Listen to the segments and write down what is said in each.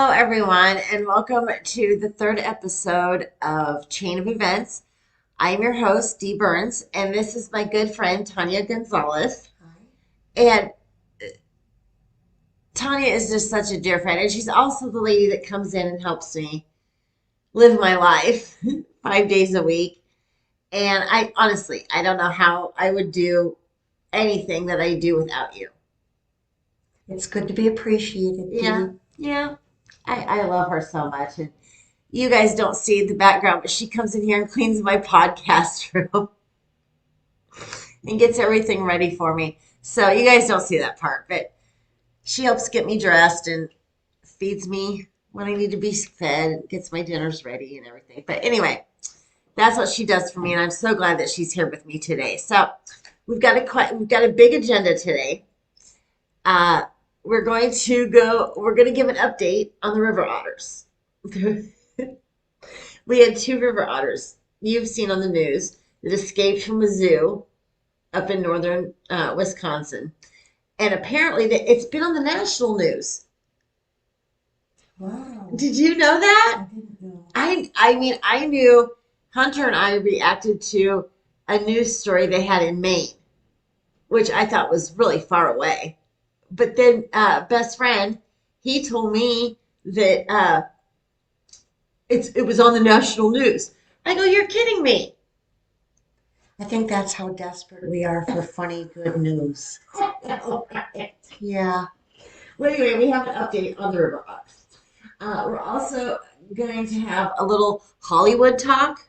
Hello, everyone, and welcome to the third episode of Chain of Events. I am your host, Dee Burns, and this is my good friend, Tonya Gonzalez. And Tonya is just such a dear friend, and she's also the lady that comes in and helps me live my life 5 days a week. And I honestly, I don't know how I would do anything that I do without you. It's good to be appreciated, Yeah, Dee. yeah. I love her so much. And you guys don't see the background, but she comes in here and cleans my podcast room and gets everything ready for me. So you guys don't see that part, but she helps get me dressed and feeds me when I need to be fed, gets my dinners ready and everything. But anyway, that's what she does for me, and I'm so glad that she's here with me today. So we've got a big agenda today. Uh, we're going to give an update on the river otters. We had two river otters you've seen on the news that escaped from a zoo up in northern Wisconsin. And apparently it's been on the national news. Wow. Did you know that? I didn't know. I mean, I knew Hunter and I reacted to a news story they had in Maine, which I thought was really far away. But then best friend, he told me that it was on the national news. I go, you're kidding me. I think that's how desperate we are for funny, good news. Yeah. Well, anyway, we have an update on the river otters. We're also going to have a little Hollywood talk,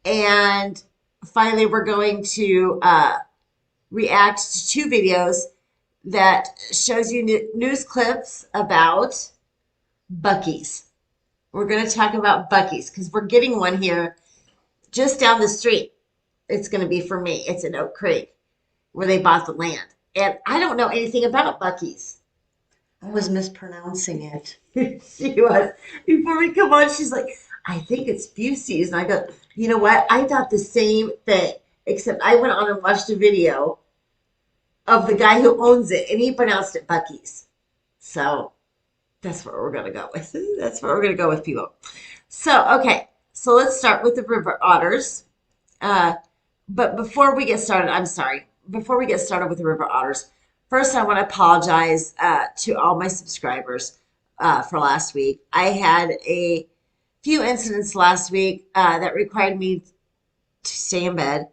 and finally, we're going to react to two videos that shows you news clips about Buccees. We're going to talk about Buccees because we're getting one here just down the street. It's going to be for me. It's in Oak Creek where they bought the land. And I don't know anything about Buccees. I was mispronouncing it. She was. Before we come on, she's like, I think it's Buccees. And I go, you know what? I thought the same thing, except I went on and watched a video of the guy who owns it, and he pronounced it Buccees. So that's what we're going to go with. That's what we're going to go with, people. So, okay. So let's start with the river otters. Uh, but before we get started, I'm sorry. Before we get started with the river otters, first I want to apologize to all my subscribers for last week. I had a few incidents last week that required me to stay in bed.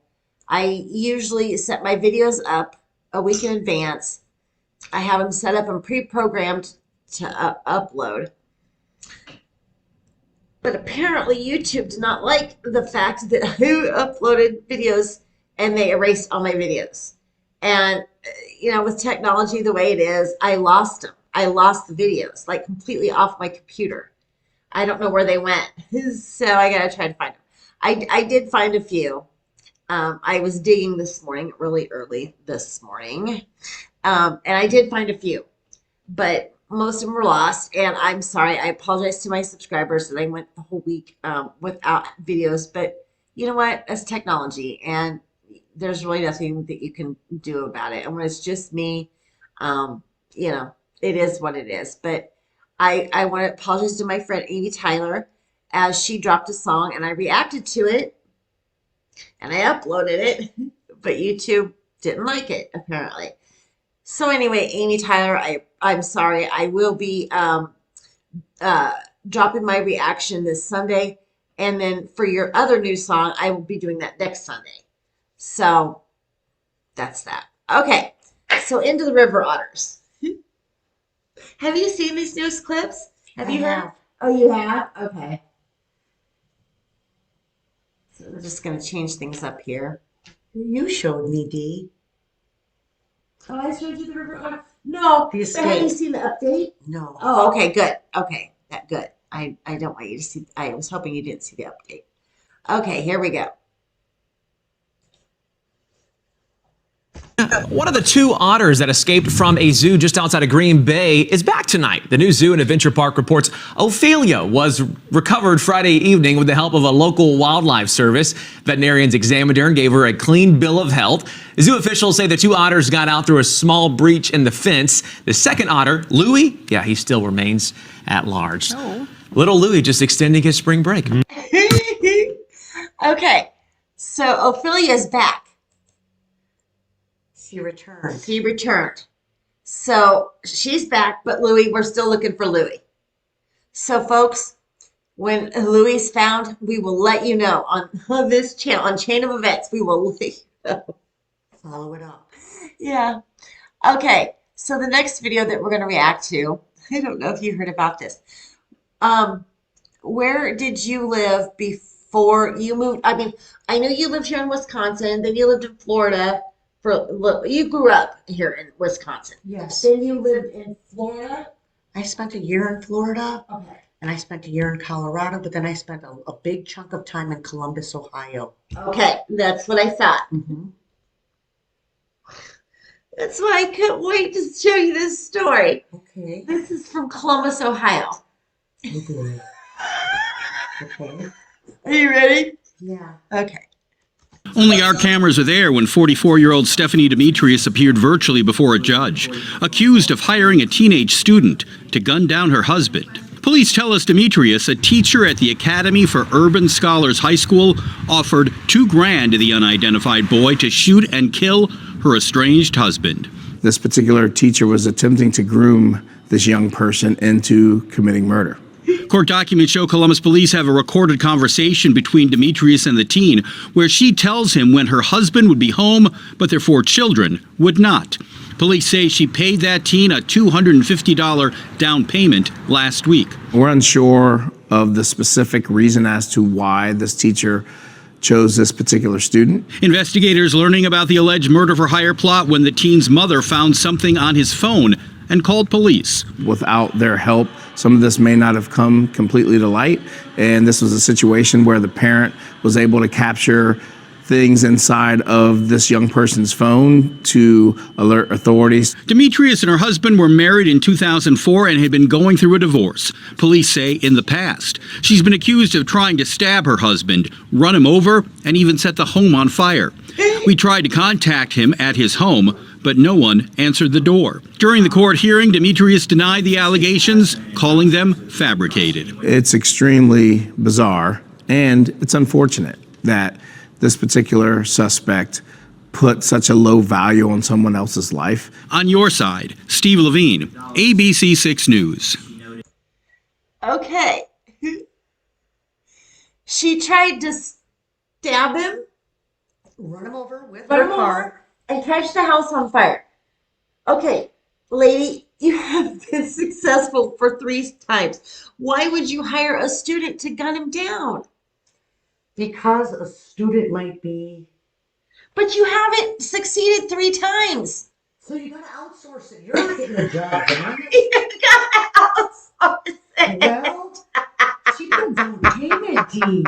I usually set my videos up a week in advance. I have them set up and pre-programmed to upload. But apparently YouTube did not like the fact that I uploaded videos and they erased all my videos. And, with technology the way it is, I lost them. I lost the videos, like completely off my computer. I don't know where they went. So I got to try to find them. I did find a few. I was digging this morning, really early this morning. And I did find a few. But most of them were lost, and I'm sorry. I apologize to my subscribers that I went the whole week without videos. But you know what? That's technology, and there's really nothing that you can do about it. And when it's just me, um, it is what it is. But I want to apologize to my friend Amy Tyler as she dropped a song, and I reacted to it, and I uploaded it, but YouTube didn't like it apparently. So anyway, Amy Tyler, I'm sorry. I will be uh, dropping my reaction this Sunday. And then for your other new song, I will be doing that next Sunday. So that's that. Okay, so into the river otters. Have you seen these news clips? Have you heard? Oh, you have? Okay. So we're just going to change things up here. You showed me, Dee. Oh, I showed you the river otter. No, The but have you escape. seen the update? No. Oh, okay, good. Okay, that good. I don't want you to see. I was hoping you didn't see the update. Okay, here we go. One of the two otters that escaped from a zoo just outside of Green Bay is back tonight. The new zoo and adventure park reports Ophelia was recovered Friday evening with the help of a local wildlife service. Veterinarians examined her and gave her a clean bill of health. Zoo officials say the two otters got out through a small breach in the fence. The second otter, Louie, he still remains at large. Oh. Little Louie just extending his spring break. Okay, so Ophelia's back. She returned. She returned. So she's back, but Louie, we're still looking for Louie. So folks, when Louie's found, we will let you know on this channel, on Chain of Events. We will let you know. Follow it up. Yeah. Okay, so the next video that we're going to react to, I don't know if you heard about this. Where did you live before you moved? I mean, I know you lived here in Wisconsin, then you lived in Florida. You grew up here in Wisconsin. Yes. Then you lived in Florida. I spent a year in Florida. Okay. And I spent a year in Colorado, but then I spent a big chunk of time in Columbus, Ohio. Okay, that's what I thought. Mm-hmm. That's why I couldn't wait to show you this story. Okay. This is from Columbus, Ohio. Okay. Okay. Are you ready? Yeah. Okay. Only our cameras are there when 44-year-old Stephanie Demetrius appeared virtually before a judge, accused of hiring a teenage student to gun down her husband. Police tell us Demetrius, a teacher at the Academy for Urban Scholars High School, offered $2,000 to the unidentified boy to shoot and kill her estranged husband. This particular teacher was attempting to groom this young person into committing murder. Court documents show Columbus police have a recorded conversation between Demetrius and the teen, where she tells him when her husband would be home, but their 4 children would not. Police say she paid that teen a $250 down payment last week. We're unsure of the specific reason as to why this teacher chose this particular student. Investigators learning about the alleged murder for hire plot when the teen's mother found something on his phone and called police. Without their help, some of this may not have come completely to light, and this was a situation where the parent was able to capture things inside of this young person's phone to alert authorities. Demetrius and her husband were married in 2004 and had been going through a divorce. Police say in the past, she's been accused of trying to stab her husband, run him over, and even set the home on fire. We tried to contact him at his home, but no one answered the door. During the court hearing, Demetrius denied the allegations, calling them fabricated. It's extremely bizarre, and it's unfortunate that this particular suspect put such a low value on someone else's life. On your side, Steve Levine, ABC 6 News. Okay. She tried to stab him, Run him over with run her him car. over, and catch the house on fire. Okay, lady, you have been successful for 3 times. Why would you hire a student to gun him down? Because a student might be. But you haven't succeeded 3 times. So you gotta outsource it. You're not getting a job, man. You gotta outsource it. Well, she put down payment, Dee.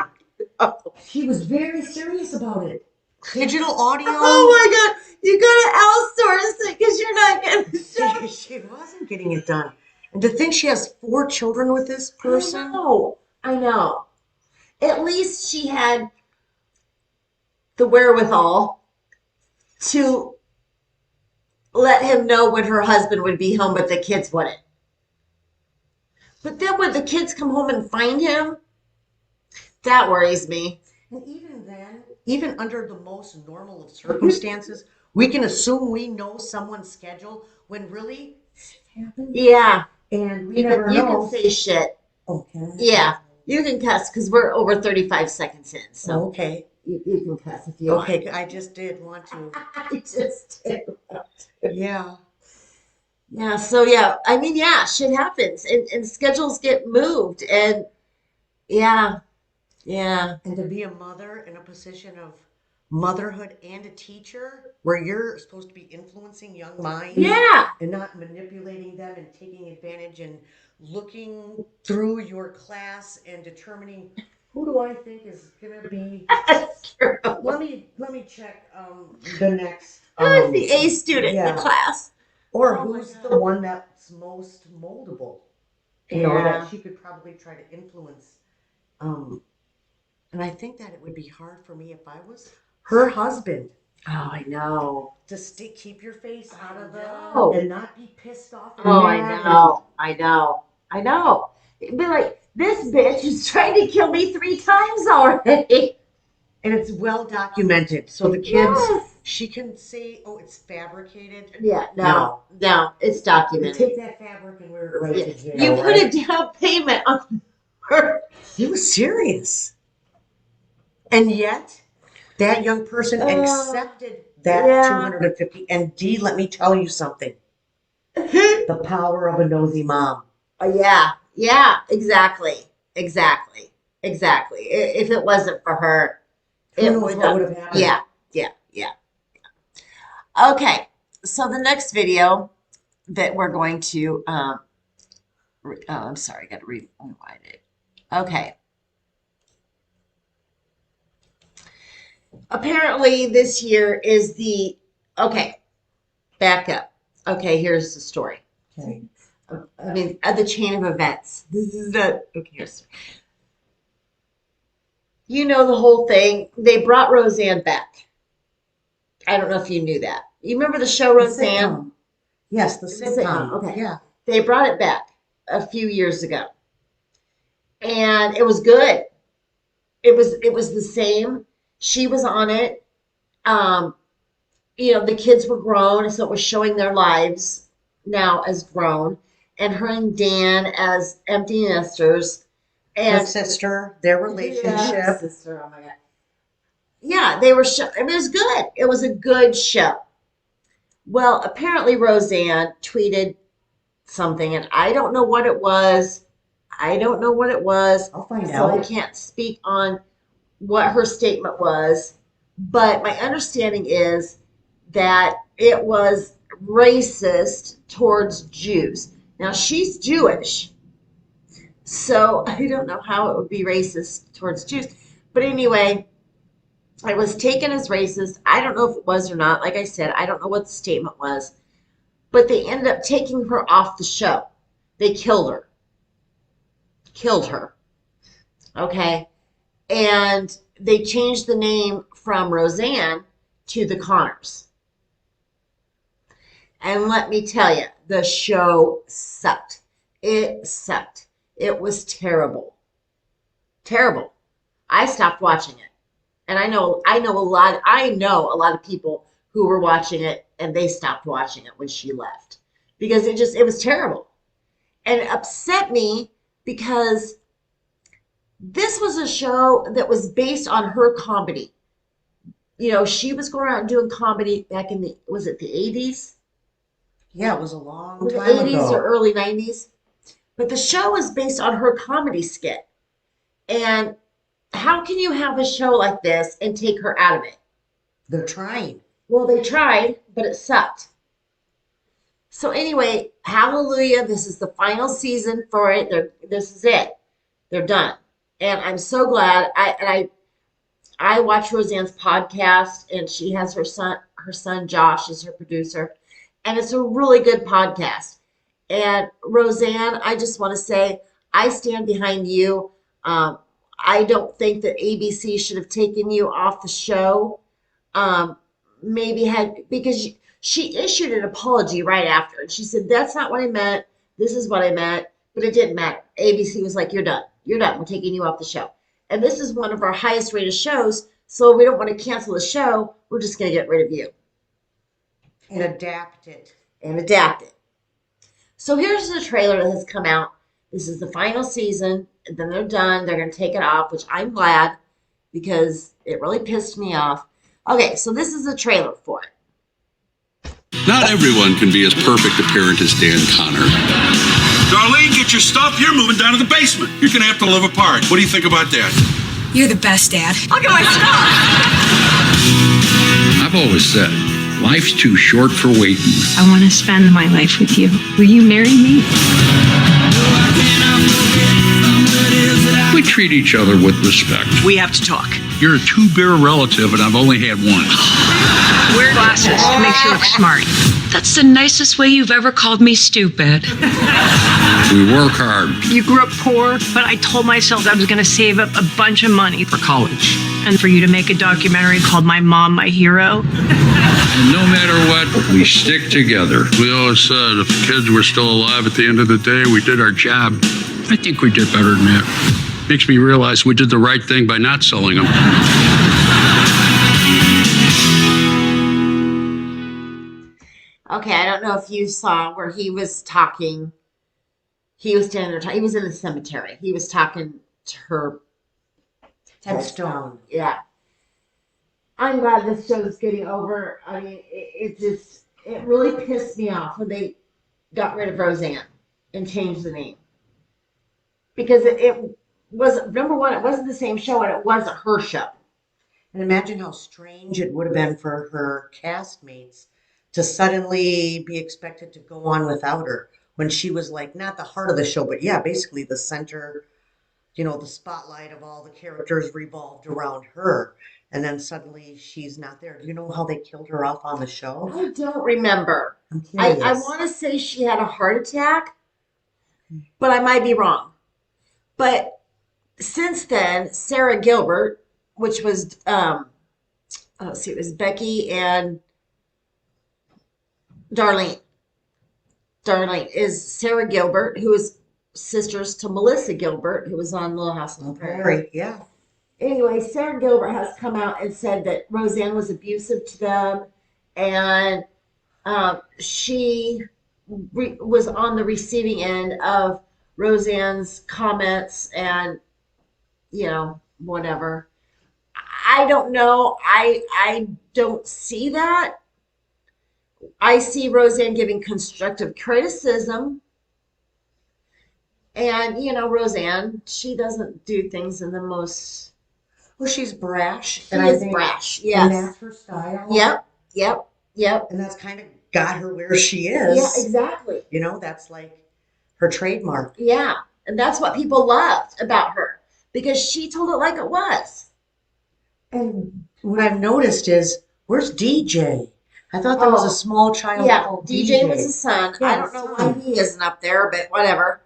She was very serious about it. Digital audio. Oh my God, you gotta outsource it because you're not getting the job. She wasn't getting it done. And to think she has 4 children with this person. I know. At least she had the wherewithal to let him know when her husband would be home, but the kids wouldn't. But then when the kids come home and find him, that worries me. And even then, even under the most normal of circumstances, we can assume we know someone's schedule when really shit happens. Yeah. And we never You know. can say shit. Okay. Yeah. You can cuss because we're over 35 seconds in. So Okay. you can cuss if you want. Okay, I just did want to. I just did. Yeah. Yeah, so yeah, I mean, yeah, shit happens and schedules get moved and yeah. And to be a mother in a position of motherhood and a teacher where you're supposed to be influencing young minds. Yeah. And not manipulating them and taking advantage and looking through your class and determining who do I think is gonna be. That's true. Let me check the next Who is the A student in yeah. the class? Or Oh my who's God. the one that's most moldable? You know, Yeah. that she could probably try to influence. And I think that it would be hard for me if I was her husband Oh, I know. to keep your face out of know. the and not be pissed off. And Oh, I mad know. I know. I know. It'd be like, this bitch is trying to kill me 3 times already. And it's well documented. So the kids, Yes. she can say, oh, it's fabricated. Yeah, no, it's You documented. take that fabric and wear it right Yeah. to jail. You put right? a down payment on her. It was serious. And yet, that young person accepted that yeah. 250. And Dee, let me tell you something. The power of a nosy mom. Yeah, exactly. If it wasn't for her, Who it knows would what not. would have happened? Yeah. Okay, so the next video that we're going to, I'm sorry, I got to rewind it. Okay. Apparently this year is back up. Okay, here's the story. Okay. I mean, the chain of events. This is here's. You know the whole thing. They brought Roseanne back. I don't know if you knew that. You remember the show Roseanne? Sitcom. Yes, the sitcom. Okay. Yeah. They brought it back a few years ago. And it was good. It was the same. She was on it. The kids were grown, so it was showing their lives now as grown. And her and Dan as empty nesters. Her And sister, their relationship. sister, oh my God. Yeah, they were it was good. It was a good show. Well, apparently Roseanne tweeted something, and I don't know what it was. I'll find So out. I can't speak on what her statement was. But my understanding is that it was racist towards Jews. Now, she's Jewish, so I don't know how it would be racist towards Jews. But anyway, it was taken as racist. I don't know if it was or not. Like I said, I don't know what the statement was. But they ended up taking her off the show. They killed her. Okay? And they changed the name from Roseanne to the Connors. And let me tell you, the show sucked. It sucked. It was terrible. Terrible. I stopped watching it. And I know a lot of people who were watching it and they stopped watching it when she left. Because it was terrible. And it upset me because this was a show that was based on her comedy. She was going around doing comedy back in was it the 80s? Yeah, it was a long Was it time 80s ago. or early 90s? But the show was based on her comedy skit. And how can you have a show like this and take her out of it? They're trying. Well, they tried, but it sucked. So anyway, hallelujah. This is the final season for it. This is it. They're done. And I'm so glad. I watch Roseanne's podcast, and she has her son Josh is her producer. And it's a really good podcast. And Roseanne, I just want to say, I stand behind you. I don't think that ABC should have taken you off the show. Because she issued an apology right after. And she said, that's not what I meant. This is what I meant. But it didn't matter. ABC was like, you're done. You're done. We're taking you off the show. And this is one of our highest rated shows. So we don't want to cancel the show. We're just going to get rid of you. And adapt it. So here's the trailer that has come out. This is the final season. And then they're done. They're going to take it off, which I'm glad because it really pissed me off. Okay, so this is the trailer for it. Not everyone can be as perfect a parent as Dan Connor. Darlene, get your stuff. You're moving down to the basement. You're going to have to live apart. What do you think about that? You're the best, Dad. Look at my stuff! I've always said, life's too short for waiting. I want to spend my life with you. Will you marry me? We treat each other with respect. We have to talk. You're a 2-beer relative, and I've only had one. wear glasses. Makes you look smart. That's the nicest way you've ever called me stupid. We work hard. You grew up poor, but I told myself I was going to save up a bunch of money for college. And for you to make a documentary called My Mom, My Hero. And no matter what, we stick together. We always said if the kids were still alive at the end of the day, we did our job. I think we did better than that. Makes me realize we did the right thing by not selling them. Okay, I don't know if you saw where he was talking. He was standing there. He was in the cemetery. He was talking to her Headstone. Yeah. I'm glad this show is getting over. I mean, it really pissed me off when they got rid of Roseanne and changed the name. Because it wasn't, number one, it wasn't the same show and it wasn't her show. And imagine how strange it would have been for her castmates to suddenly be expected to go on without her when she was like not the heart of the show, but yeah, basically the center, the spotlight of all the characters revolved around her. And then suddenly she's not there. Do you know how they killed her off on the show? I don't remember. I'm curious. I want to say she had a heart attack, but I might be wrong. But since then, Sarah Gilbert, which was, let's see, it was Becky and Darlene. Darlene is Sarah Gilbert, who is sisters to Melissa Gilbert, who was on Little House on the Prairie. Yeah. Anyway, Sarah Gilbert has come out and said that Roseanne was abusive to them, and she was on the receiving end of Roseanne's comments and, whatever. I don't know. I don't see that. I see Roseanne giving constructive criticism. And, Roseanne, she doesn't do things in the most... Well, she's brash. She is brash, yes. And that's her style. Yep. And that's kind of got her where she is. Yeah, exactly. That's like her trademark. Yeah. And that's what people loved about her because she told it like it was. And what I've noticed is, where's DJ? I thought there was a small child called DJ. DJ was his son. Yeah, I don't know why he isn't up there, but whatever.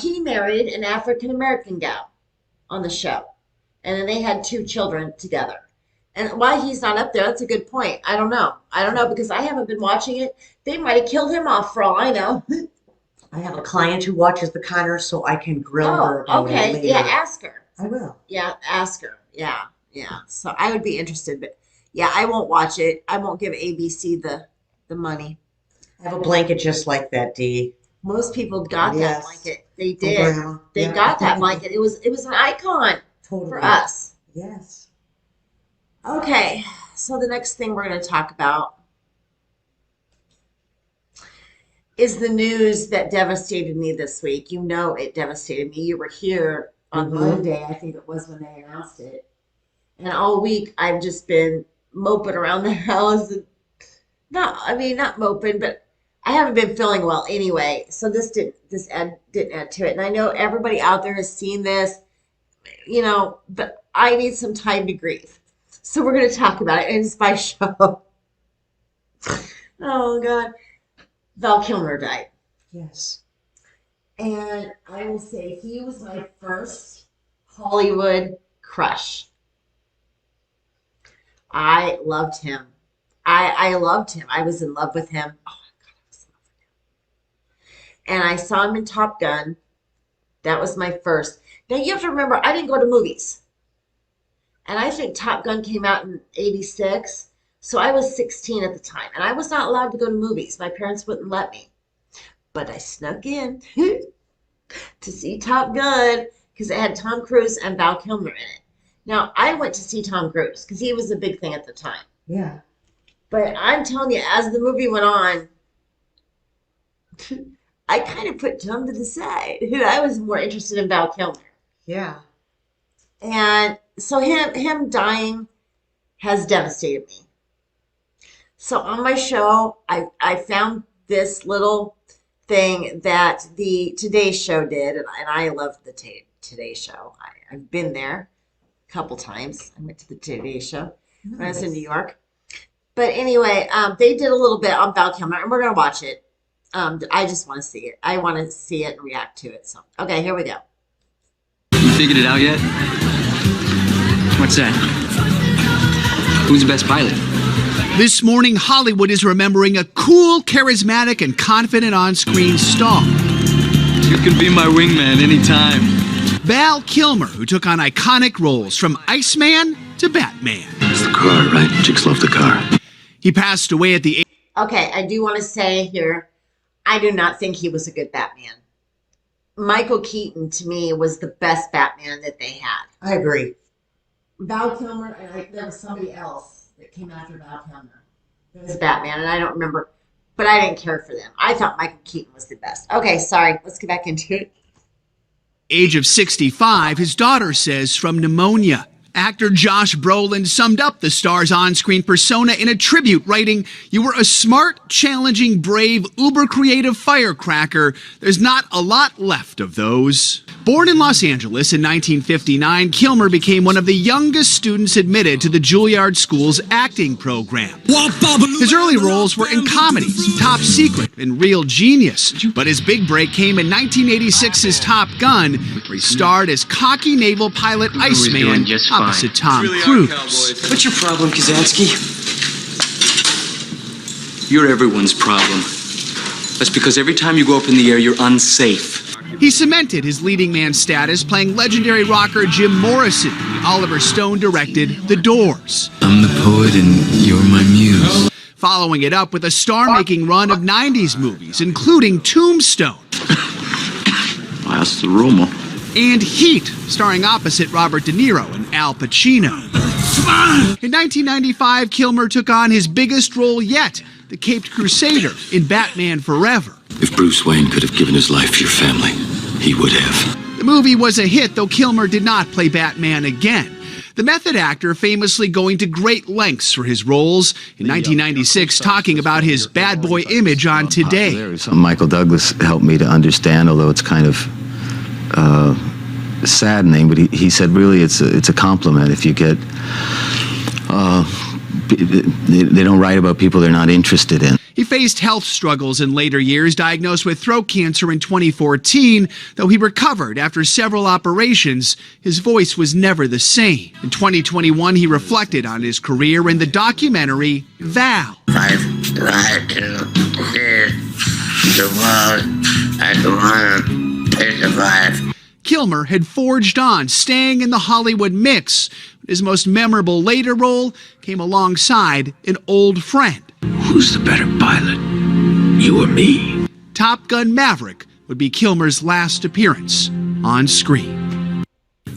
He married an African-American gal on the show. And then they had 2 children together. And why he's not up there, that's a good point. I don't know because I haven't been watching it. They might have killed him off for all I know. I have a client who watches the Connors, so I can grill her about it later. Yeah, ask her. I will. Yeah, ask her. Yeah. So I would be interested, but yeah, I won't watch it. I won't give ABC the money. I have a blanket just like that, Dee. Most people got that blanket. They did. Brown. They got that blanket. It was an icon. Totally. For us. Yes. Okay, so the next thing we're going to talk about is the news that devastated me this week. It devastated me. You were here on Monday, I think it was when they announced it. And all week I've just been moping around the house. And not moping, but I haven't been feeling well anyway. So this didn't add to it. And I know everybody out there has seen this. But I need some time to grieve. So we're going to talk about it. And it's my show. Oh, God. Val Kilmer died. Yes. And I will say he was my first Hollywood crush. I loved him. I loved him. I was in love with him. Oh, my God, I was in love with him. And I saw him in Top Gun. That was my first. Now, you have to remember, I didn't go to movies. And I think Top Gun came out in 86. So I was 16 at the time. And I was not allowed to go to movies. My parents wouldn't let me. But I snuck in to see Top Gun because it had Tom Cruise and Val Kilmer in it. Now, I went to see Tom Cruise because he was a big thing at the time. Yeah. But I'm telling you, as the movie went on, I kind of put Tom to the side. I was more interested in Val Kilmer. Yeah. And so him dying has devastated me. So on my show, I found this little thing that the Today Show did, and I love the Today Show. I've been there a couple times. I went to the Today Show when I was in New York. But anyway, they did a little bit on Val Kilmer, and we're gonna watch it. I just want to see it. I want to see it and react to it. So, okay, here we go. You figured it out yet? What's that? Who's the best pilot? This morning, Hollywood is remembering a cool, charismatic, and confident on-screen star. You can be my wingman anytime. Val Kilmer, who took on iconic roles from Iceman to Batman. It's the car, right? Chicks love the car. He passed away at the age Okay, I do want to say here, I do not think he was a good Batman. Michael Keaton, to me, was the best Batman that they had. I agree. Val Kilmer, and there was somebody else that came after Val Kilmer. It was Batman, and I don't remember, but I didn't care for them. I thought Michael Keaton was the best. Okay, sorry. Let's get back into it. age of 65, his daughter says from pneumonia. Actor Josh Brolin summed up the star's on-screen persona in a tribute, writing, "You were a smart, challenging, brave, uber-creative firecracker. There's not a lot left of those." Born in Los Angeles in 1959, Kilmer became one of the youngest students admitted to the Juilliard School's acting program. His early roles were in comedies, Top Secret and Real Genius, but his big break came in 1986's Top Gun, where he starred as cocky naval pilot Iceman opposite Tom Cruise. What's your problem, Kazansky? You're everyone's problem. That's because every time you go up in the air, you're unsafe. He cemented his leading man status playing legendary rocker Jim Morrison in the Oliver Stone-directed The Doors. I'm the poet and you're my muse. Following it up with a star-making run of 90s movies, including Tombstone. That's the rumor. And Heat, starring opposite Robert De Niro and Al Pacino. In 1995, Kilmer took on his biggest role yet, the Caped Crusader in Batman Forever. If Bruce Wayne could have given his life for your family, he would have. The movie was a hit, though Kilmer did not play Batman again. The method actor famously going to great lengths for his roles. In 1996, talking about his bad boy image on Today. Michael Douglas helped me to understand, although it's kind of saddening, but he said really it's a compliment if you get they don't write about people they're not interested in. He faced health struggles in later years, diagnosed with throat cancer in 2014. Though he recovered after several operations, his voice was never the same. In 2021, he reflected on his career in the documentary Val. I've tried to see the world as one to survive. Kilmer had forged on, staying in the Hollywood mix. His most memorable later role came alongside an old friend. Who's the better pilot, you or me? Top Gun Maverick would be Kilmer's last appearance on screen.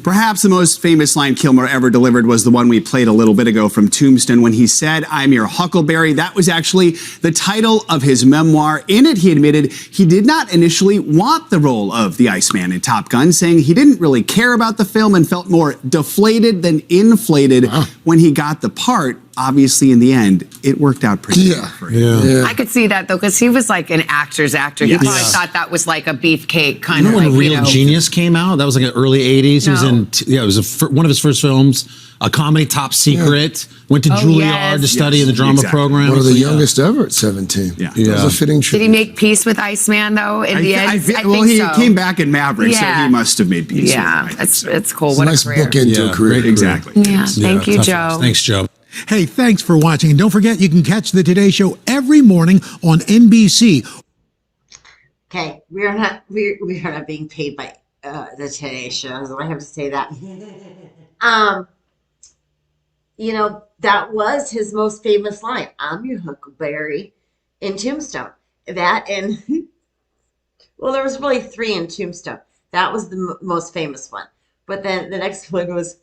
Perhaps the most famous line Kilmer ever delivered was the one we played a little bit ago from Tombstone when he said, "I'm your Huckleberry." That was actually the title of his memoir. In it, he admitted he did not initially want the role of the Iceman in Top Gun, saying he didn't really care about the film and felt more deflated than inflated when he got the part. Obviously, in the end, it worked out pretty well for him. I could see that, though, because he was like an actor's actor. He probably thought that was like a beefcake kind of when Real Genius came out? That was like in the early 80s. He was in, it was one of his first films, a comedy, Top Secret. Went to Juilliard to study in the drama program. One of the youngest ever at 17. That was a fitting tribute. Did he make peace with Iceman, though, in the end? I think he so. came back in Maverick, so he must have made peace with him. It's cool. It's What a nice a career. bookend to a career. Exactly. Yeah, thank you, Joe. Thanks, Joe. Hey, thanks for watching. And don't forget, you can catch the Today Show every morning on NBC. Okay, we are not being paid by the Today Show, so I have to say that. You know, that was his most famous line. "I'm your Huckleberry" in Tombstone. That and well, there was really three in Tombstone. That was the most famous one. But then the next one was,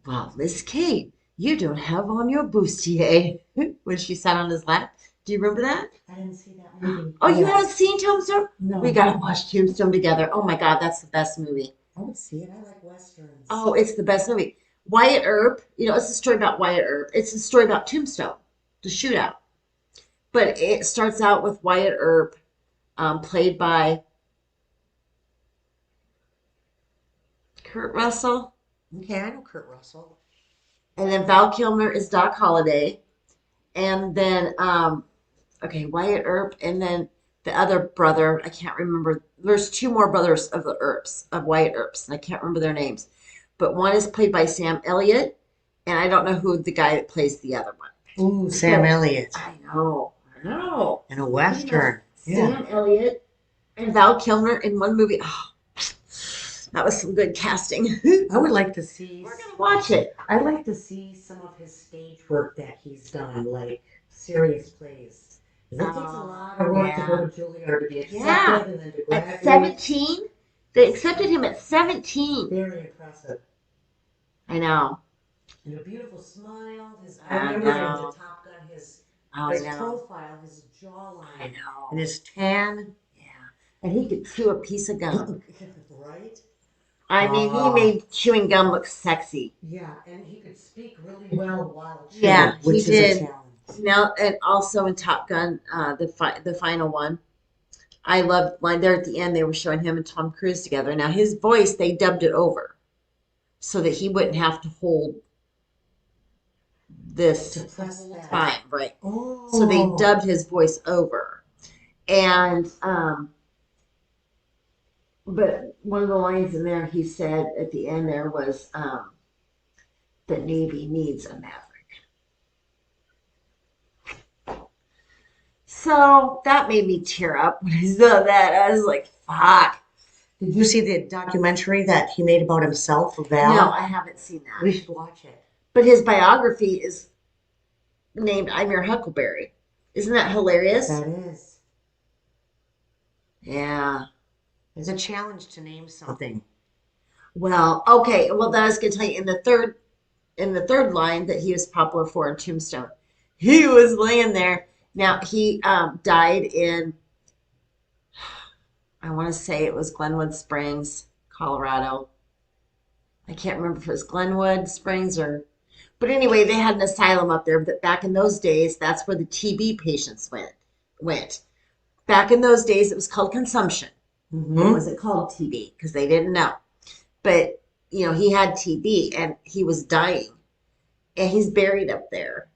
"Well, Miss Kate, you don't have on your bustier," when she sat on his lap. Do you remember that? I didn't see that movie. Oh, you haven't seen Tombstone? No. We gotta watch Tombstone together. Oh my God, that's the best movie. I would see it. I like westerns. Oh, it's the best movie. Wyatt Earp, you know, it's a story about Wyatt Earp. It's a story about Tombstone, the shootout. But it starts out with Wyatt Earp, played by Kurt Russell. Okay, I know Kurt Russell. And then Val Kilmer is Doc Holliday. and then okay, Wyatt Earp, and then the other brother, I can't remember. There's two more brothers of the Earps, of Wyatt Earps, and I can't remember their names. But one is played by Sam Elliott, and I don't know who the guy that plays the other one. Ooh, Sam Elliott. I know. In a Western. Sam Elliott and Val Kilmer in one movie. Oh, that was some good casting. I would like to see. We're going to watch it. I'd like to see some of his stage work that he's done, like serious plays. It takes a lot of work to go to Juilliard to be accepted and then to graduate. At 17? They accepted him at 17. Very impressive. I know. And a beautiful smile. I remember know. in the Top Gun, his know. profile, his jawline, I know. and his tan. Yeah. And he could chew a piece of gum. Right? I mean, he made chewing gum look sexy. Yeah, and he could speak really well while chewing, Yeah, which he is did. a challenge. Now, and also in Top Gun, the final one, I loved line there at the end. They were showing him and Tom Cruise together. Now his voice, they dubbed it over, so that he wouldn't have to hold this To press that. time, right? Oh. So they dubbed his voice over, and but one of the lines in there he said at the end there was, "The Navy needs a maverick." So that made me tear up when I saw that. I was like, fuck. Did you see the documentary that he made about himself, Val? No, I haven't seen that. We should watch it. But his biography is named I'm Your Huckleberry. Isn't that hilarious? That is. Yeah. It's a challenge to name something. Well, okay. Well, that I was going to tell you in the third line that he was popular for in Tombstone, he was laying there. Now, he died in, I want to say it was Glenwood Springs, Colorado. I can't remember if it was Glenwood Springs or, but anyway, they had an asylum up there. But back in those days, that's where the TB patients went. Back in those days, it was called consumption. Mm-hmm. It wasn't called TB because they didn't know. But, you know, he had TB and he was dying. And he's buried up there.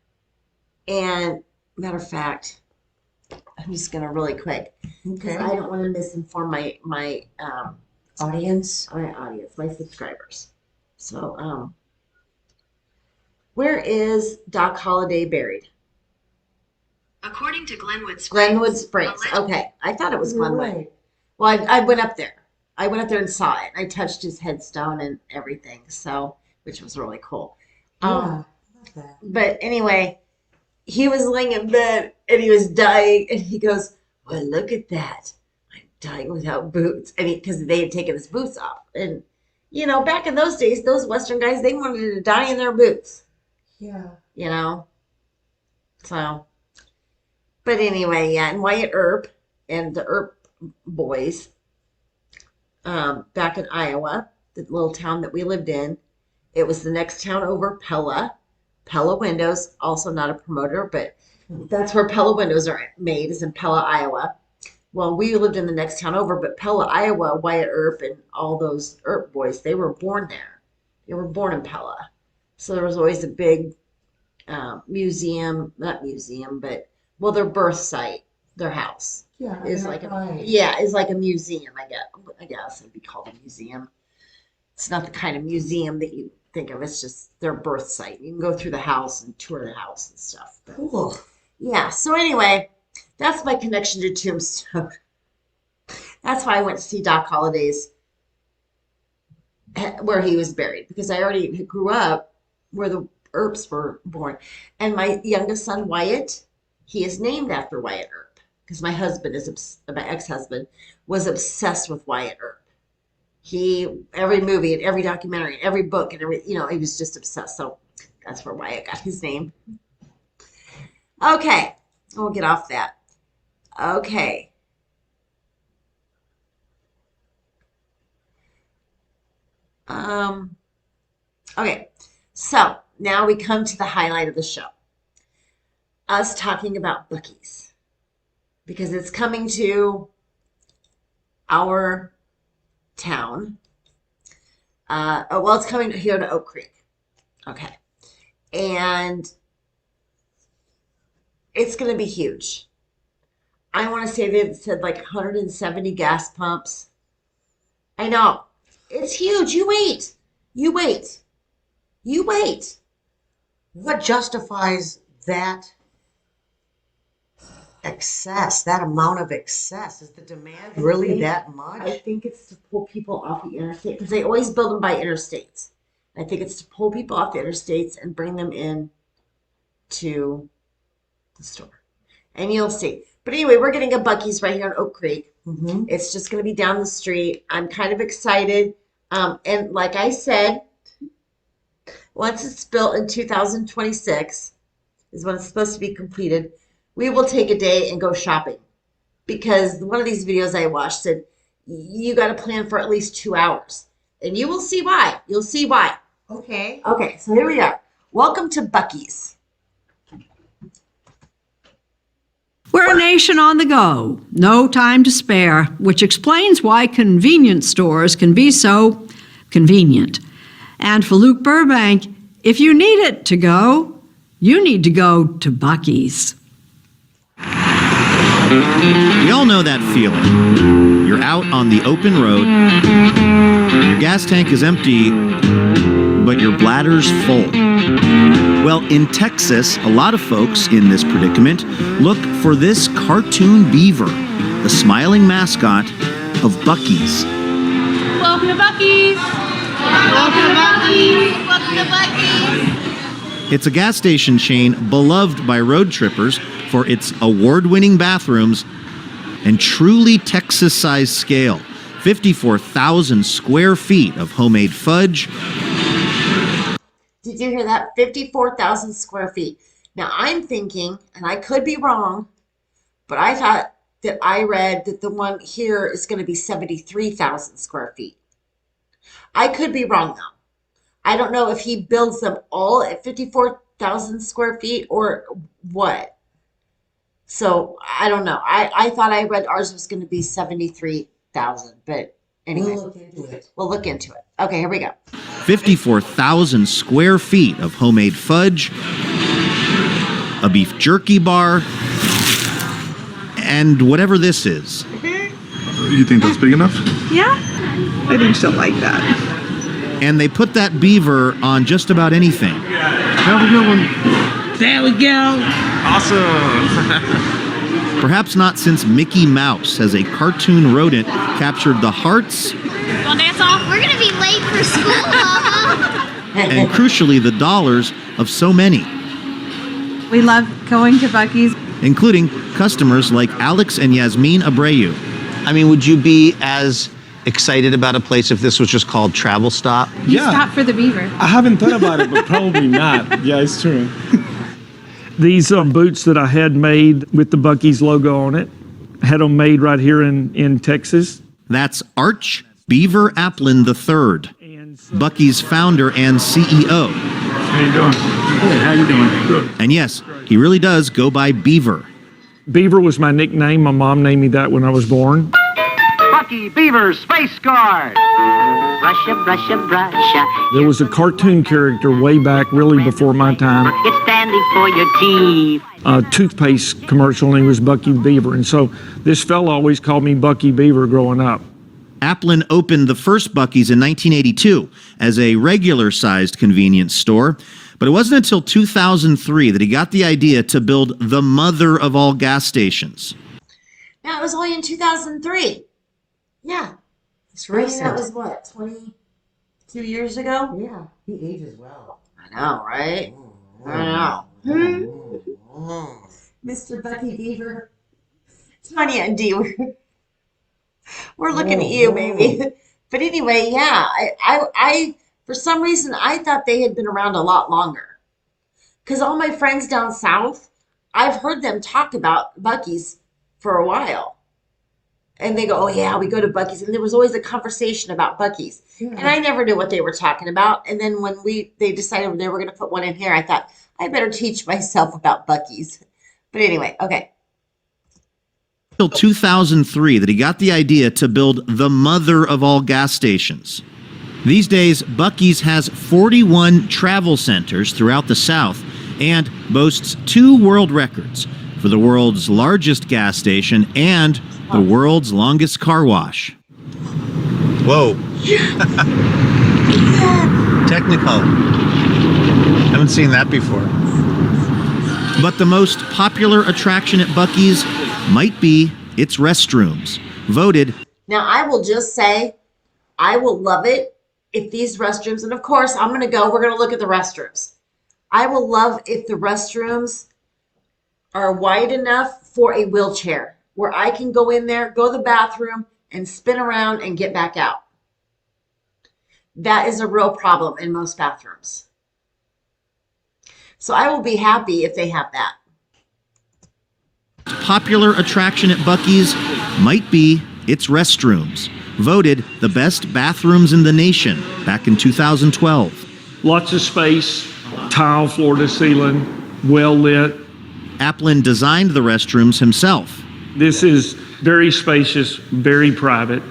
And matter of fact, I'm just gonna really quick because I don't want to misinform my audience, my subscribers. So, where is Doc Holliday buried? According to Glenwood Springs. Glenwood Springs. Okay, I thought it was Glenwood. Right. Well, I went up there. I went up there and saw it. I touched his headstone and everything. So, which was really cool. Yeah, I love that. But anyway. He was laying in bed and he was dying, and he goes, "Well, look at that! I'm dying without boots." And because they had taken his boots off, and you know, back in those days, those Western guys, they wanted to die in their boots. Yeah. You know. So, but anyway, yeah, and Wyatt Earp and the Earp boys, back in Iowa, the little town that we lived in, it was the next town over, Pella. Pella Windows, also not a promoter, but that's where Pella Windows are made, is in Pella, Iowa. Well, we lived in the next town over, but Pella, Iowa, Wyatt Earp and all those Earp boys, they were born there. They were born in Pella. So there was always a big museum, not museum, but, well, their birth site, their house. Yeah, is like a museum, I guess it'd be called a museum. It's not the kind of museum that you think of. It's just their birth site. You can go through the house and tour the house and stuff. But, cool. Yeah. So anyway, that's my connection to Tombstone. That's why I went to see Doc Holliday's, where he was buried, because I already grew up where the Earps were born. And my youngest son, Wyatt, he is named after Wyatt Earp, because my ex-husband was obsessed with Wyatt Earp. Every movie and every documentary and every book and he was just obsessed. So that's where Wyatt got his name. Okay. We'll get off that. Okay. Okay. So now we come to the highlight of the show. Us talking about Buccees. Because it's coming to our town. It's coming here to Oak Creek. Okay. And It's going to be huge. I want to say they said like 170 gas pumps. I know. It's huge. You wait. You wait. You wait. What justifies that excess, that amount of excess? Is the demand really that much? I think it's to pull people off the interstate because they always build them by interstates. I think it's to pull people off the interstates and bring them in to the store. And you'll see. But anyway, we're getting a Buccees right here in Oak Creek. Mm-hmm. It's just going to be down the street. I'm kind of excited. And like I said, once it's built in 2026 is when it's supposed to be completed, we will take a day and go shopping. Because one of these videos I watched said, you got to plan for at least 2 hours. And you will see why. You'll see why. Okay. Okay, so here we are. Welcome to Buccees. We're a nation on the go, no time to spare, which explains why convenience stores can be so convenient. And for Luke Burbank, if you need it to go, you need to go to Buccees. We all know that feeling. You're out on the open road, your gas tank is empty, but your bladder's full. Well, in Texas, a lot of folks in this predicament look for this cartoon beaver, the smiling mascot of Buccees. Welcome to Buccees! Welcome to Buccees! Welcome to Buccees! It's a gas station chain beloved by road trippers for its award-winning bathrooms and truly Texas-sized scale. 54,000 square feet of homemade fudge. Did you hear that? 54,000 square feet. Now I'm thinking, and I could be wrong, but I thought that I read that the one here is going to be 73,000 square feet. I could be wrong though. I don't know if he builds them all at 54,000 square feet or what. So I don't know. I thought I read ours was going to be 73,000, but anyway, we'll look into it. Okay, here we go. 54,000 square feet of homemade fudge, a beef jerky bar, and whatever this is. You think that's big enough? Yeah, I think she'll like that. And they put that beaver on just about anything. Have a good one. There we go. Awesome. Perhaps not since Mickey Mouse, as a cartoon rodent, captured the hearts Well, dance off. We're gonna be late for school, Mama. and crucially the dollars of so many, We love going to Buccees. including customers like Alex and Yasmin Abreu. I mean, would you be as excited about a place if this was just called Travel Stop? Stop for the beaver. I haven't thought about it, but probably not. Yeah, it's true. These boots that I had made with the Buccees logo on it, had them made right here in Texas. That's Arch Beaver Applin III, Buccees founder and CEO. How you doing? Good. How you doing? Good. And yes, he really does go by Beaver. Beaver was my nickname. My mom named me that when I was born. Bucky Beaver Space Guard. Russia, Russia, Russia. There was a cartoon character way back, really before my time. It's standing for your teeth. A toothpaste commercial, and he was Bucky Beaver. And so this fella always called me Bucky Beaver growing up. Applin opened the first Buccees in 1982 as a regular-sized convenience store, but it wasn't until 2003 that he got the idea to build the mother of all gas stations. Now it was only in 2003. Yeah. It's recent. That was what, 22 years ago? Yeah, he ages well. I know, right? I know. Mr. Bucky Beaver. Tonya and Dee, we're looking at you, baby. But anyway, yeah, I for some reason, I thought they had been around a lot longer. Because all my friends down south, I've heard them talk about Buccees for a while. And they go, oh, yeah, we go to Buccees. And there was always a conversation about Buccees. Yeah. And I never knew what they were talking about. And then when they decided they were going to put one in here, I thought, I better teach myself about Buccees. But anyway, okay. Until 2003 that he got the idea to build the mother of all gas stations. These days, Buccees has 41 travel centers throughout the South and boasts 2 world records for the world's largest gas station and the world's longest car wash. Whoa. Technicolor. Haven't seen that before. But the most popular attraction at Bucky's might be its restrooms, voted. Now, I will just say, I will love it if these restrooms, and of course, we're going to look at the restrooms. I will love if the restrooms are wide enough for a wheelchair where I can go in there, go to the bathroom, and spin around and get back out. That is a real problem in most bathrooms. So I will be happy if they have that. Popular attraction at Bucky's might be its restrooms, voted the best bathrooms in the nation back in 2012. Lots of space, tile floor to ceiling, well lit. Applin designed the restrooms himself. This is very spacious, very private.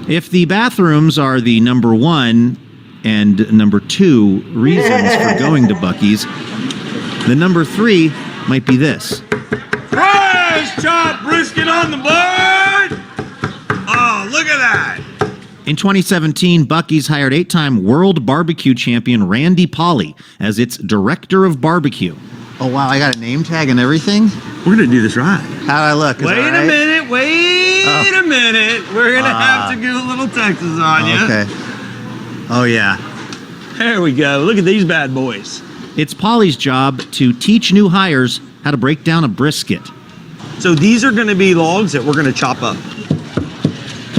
If the bathrooms are the number one and number two reasons for going to Bucky's, the number three might be this. Fresh chopped brisket on the board! Oh, look at that! In 2017, Bucky's hired 8-time world barbecue champion Randy Pauly as its director of barbecue. Oh, wow, I got a name tag and everything? We're gonna do this right. How'd I look? Is Wait that a right? minute, wait a minute. We're gonna have to do a little Texas on you. Okay. Oh, yeah. There we go. Look at these bad boys. It's Pauly's job to teach new hires how to break down a brisket. So these are gonna be logs that we're gonna chop up.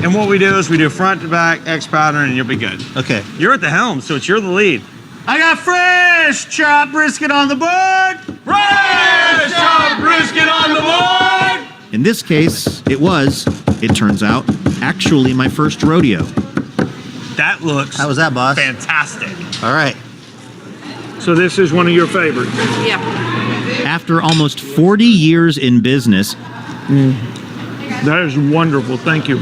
And what we do is we do front to back, X pattern, and you'll be good. Okay. You're at the helm, so you're the lead. I got fresh chopped brisket on the board. Fresh chopped brisket on the board. In this case, it turns out, actually my first rodeo. That looks How was that, boss? fantastic. All right. So this is one of your favorites. Yeah. After almost 40 years in business, That is wonderful. Thank you.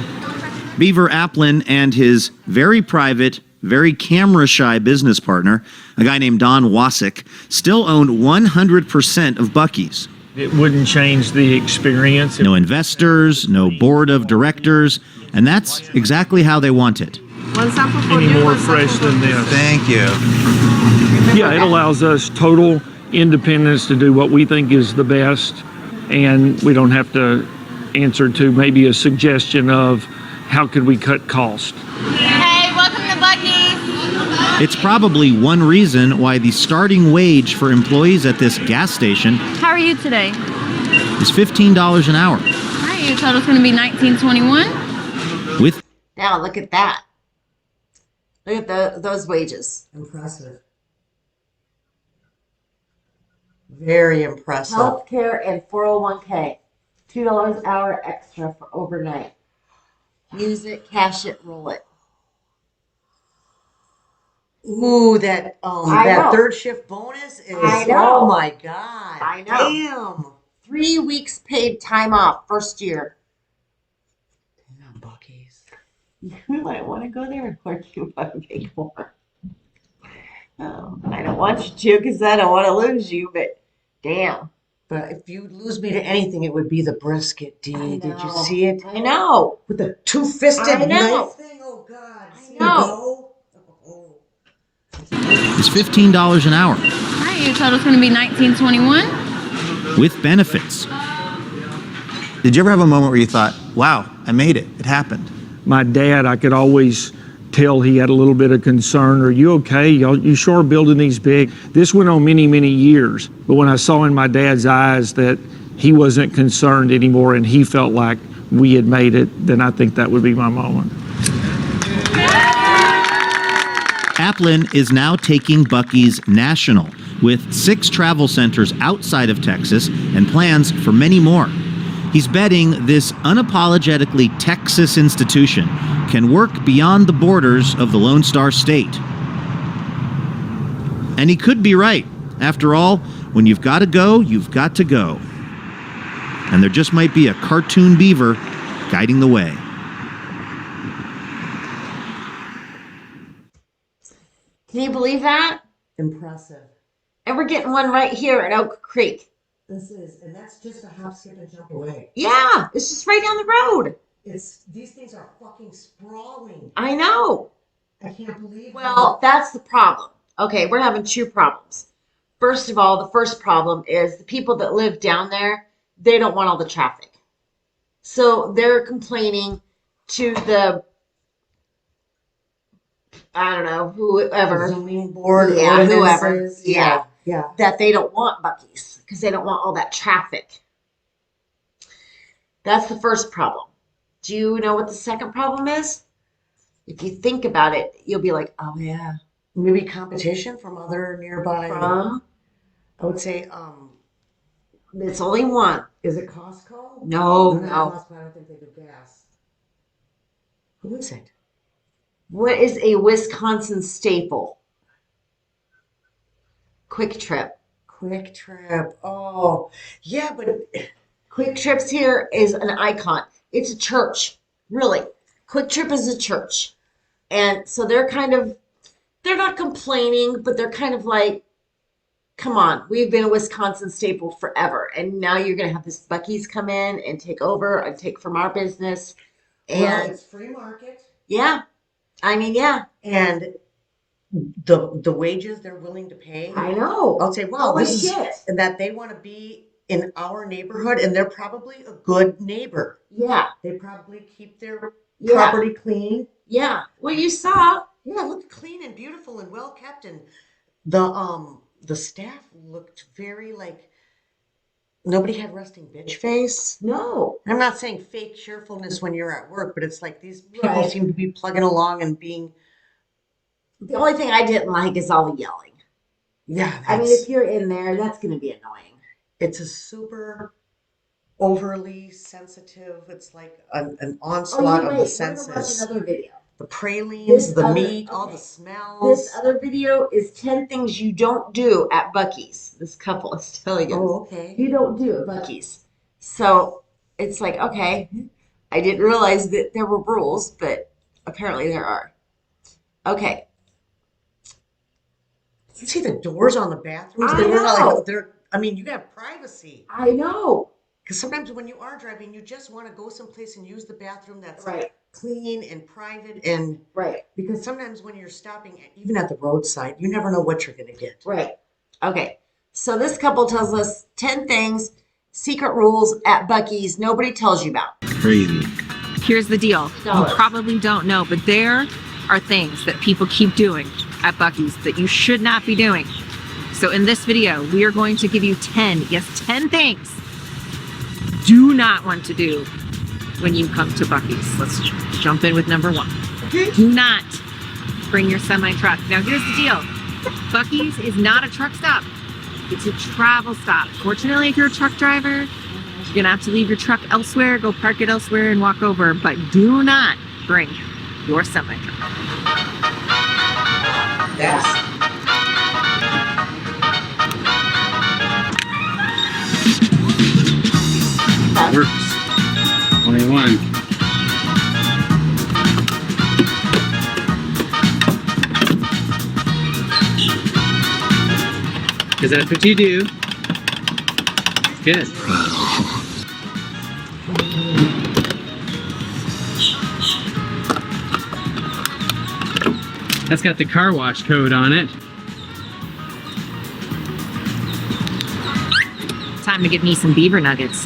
Beaver Applin and his very private, very camera-shy business partner, a guy named Don Wasik, still owned 100% of Bucky's. It wouldn't change the experience. No investors, no board of directors, and that's exactly how they want it. One sample for Any you, more one sample fresh for than me. this? Thank you. Yeah, it allows us total independence to do what we think is the best, and we don't have to answer to maybe a suggestion of how could we cut cost. Hey, welcome to Bucky's. It's probably one reason why the starting wage for employees at this gas station How are you today? is $15 an hour. All right, your total's going to be $19.21. With Now, look at that. Look at those wages. Impressive. Very impressive. Healthcare and 401k. $2 an hour extra for overnight. Use it, cash it, roll it. Ooh, that I that know. third shift bonus is. I know. Oh my God! I know. Damn. 3 weeks paid time off first year. Damn, Bucky's. You might want to go there or you want to make more. I don't want you to because I don't want to lose you, but damn. But if you lose me to anything, it would be the brisket, D. Did you know. see it? I know. With the two-fisted I know. knife thing? Oh God! I know. is $15 an hour All right, your total's going to be $19.21. with benefits. Did you ever have a moment where you thought, wow, I made it. It happened? My dad, I could always tell he had a little bit of concern. Are you okay? You sure building these big? This went on many, many years. But when I saw in my dad's eyes that he wasn't concerned anymore and he felt like we had made it, then I think that would be my moment. Applin is now taking Bucky's national, with 6 travel centers outside of Texas and plans for many more. He's betting this unapologetically Texas institution can work beyond the borders of the Lone Star State. And he could be right. After all, when you've got to go, you've got to go. And there just might be a cartoon beaver guiding the way. Can you believe that? Impressive. And we're getting one right here at Oak Creek. This is, and that's just a hop, skip, and jump away. Yeah, it's just right down the road. These things are fucking sprawling. I know. I can't believe. Well, that's the problem. Okay, we're having two problems. First of all, the first problem is the people that live down there, they don't want all the traffic. So they're complaining to the, I don't know, whoever. Zoning board, yeah, whoever. ordinances. Yeah. Yeah. That they don't want Buccees because they don't want all that traffic. That's the first problem. Do you know what the second problem is? If you think about it, you'll be like, oh yeah. Maybe competition from other nearby. From? I would say, it's only one. is it Costco? No. Costco, I don't think they do gas. Who is it? What is a Wisconsin staple? Quick Trip. Quick Trip. Oh, yeah, but Quick Trip's here is an icon. It's a church, really. Quick Trip is a church. And so they're not complaining, but they're kind of like, come on, we've been a Wisconsin staple forever. And now you're going to have this Buccees come in and take over and take from our business. And well, it's free market. Yeah. I mean, yeah. And the wages they're willing to pay. I know. I'll say, wow, this is, and that they want to be in our neighborhood, and they're probably a good neighbor. Yeah. They probably keep their property clean. Yeah. Well, you saw. Yeah, it looked clean and beautiful and well kept, and the staff looked very like nobody had resting bitch face. No. I'm not saying fake cheerfulness when you're at work, but it's like these people seem to be plugging along and being. The only thing I didn't like is all the yelling. Yeah. I mean, if you're in there, that's going to be annoying. It's a super overly sensitive. It's like an onslaught of the senses. We're gonna watch another video. The pralines, the meat, all the smells. This other video is 10 things you don't do at Buccees. This couple is telling us. Oh, okay. You don't do at Buccees. So it's like, okay, I didn't realize that there were rules, but apparently there are. Okay. You see the doors on the bathrooms? I mean, you have privacy. I know. Because sometimes when you are driving, you just want to go someplace and use the bathroom that's clean and private and because sometimes when you're stopping, even at the roadside, you never know what you're going to get. Right. Okay. So this couple tells us 10 things, secret rules at Buccees nobody tells you about. Crazy. Here's the deal. You probably don't know, but there are things that people keep doing at Buccees that you should not be doing. So in this video, we are going to give you 10 things do not want to do when you come to Buccees. Let's jump in with number 1. Do not bring your semi-truck. Now here's the deal. Buccees is not a truck stop. It's a travel stop. Fortunately, if you're a truck driver, you're gonna have to leave your truck elsewhere, go park it elsewhere and walk over, but do not bring your semi-truck. Yes. Works. 21. Because that's what you do. Good. That's got the car wash code on it. Time to give me some beaver nuggets.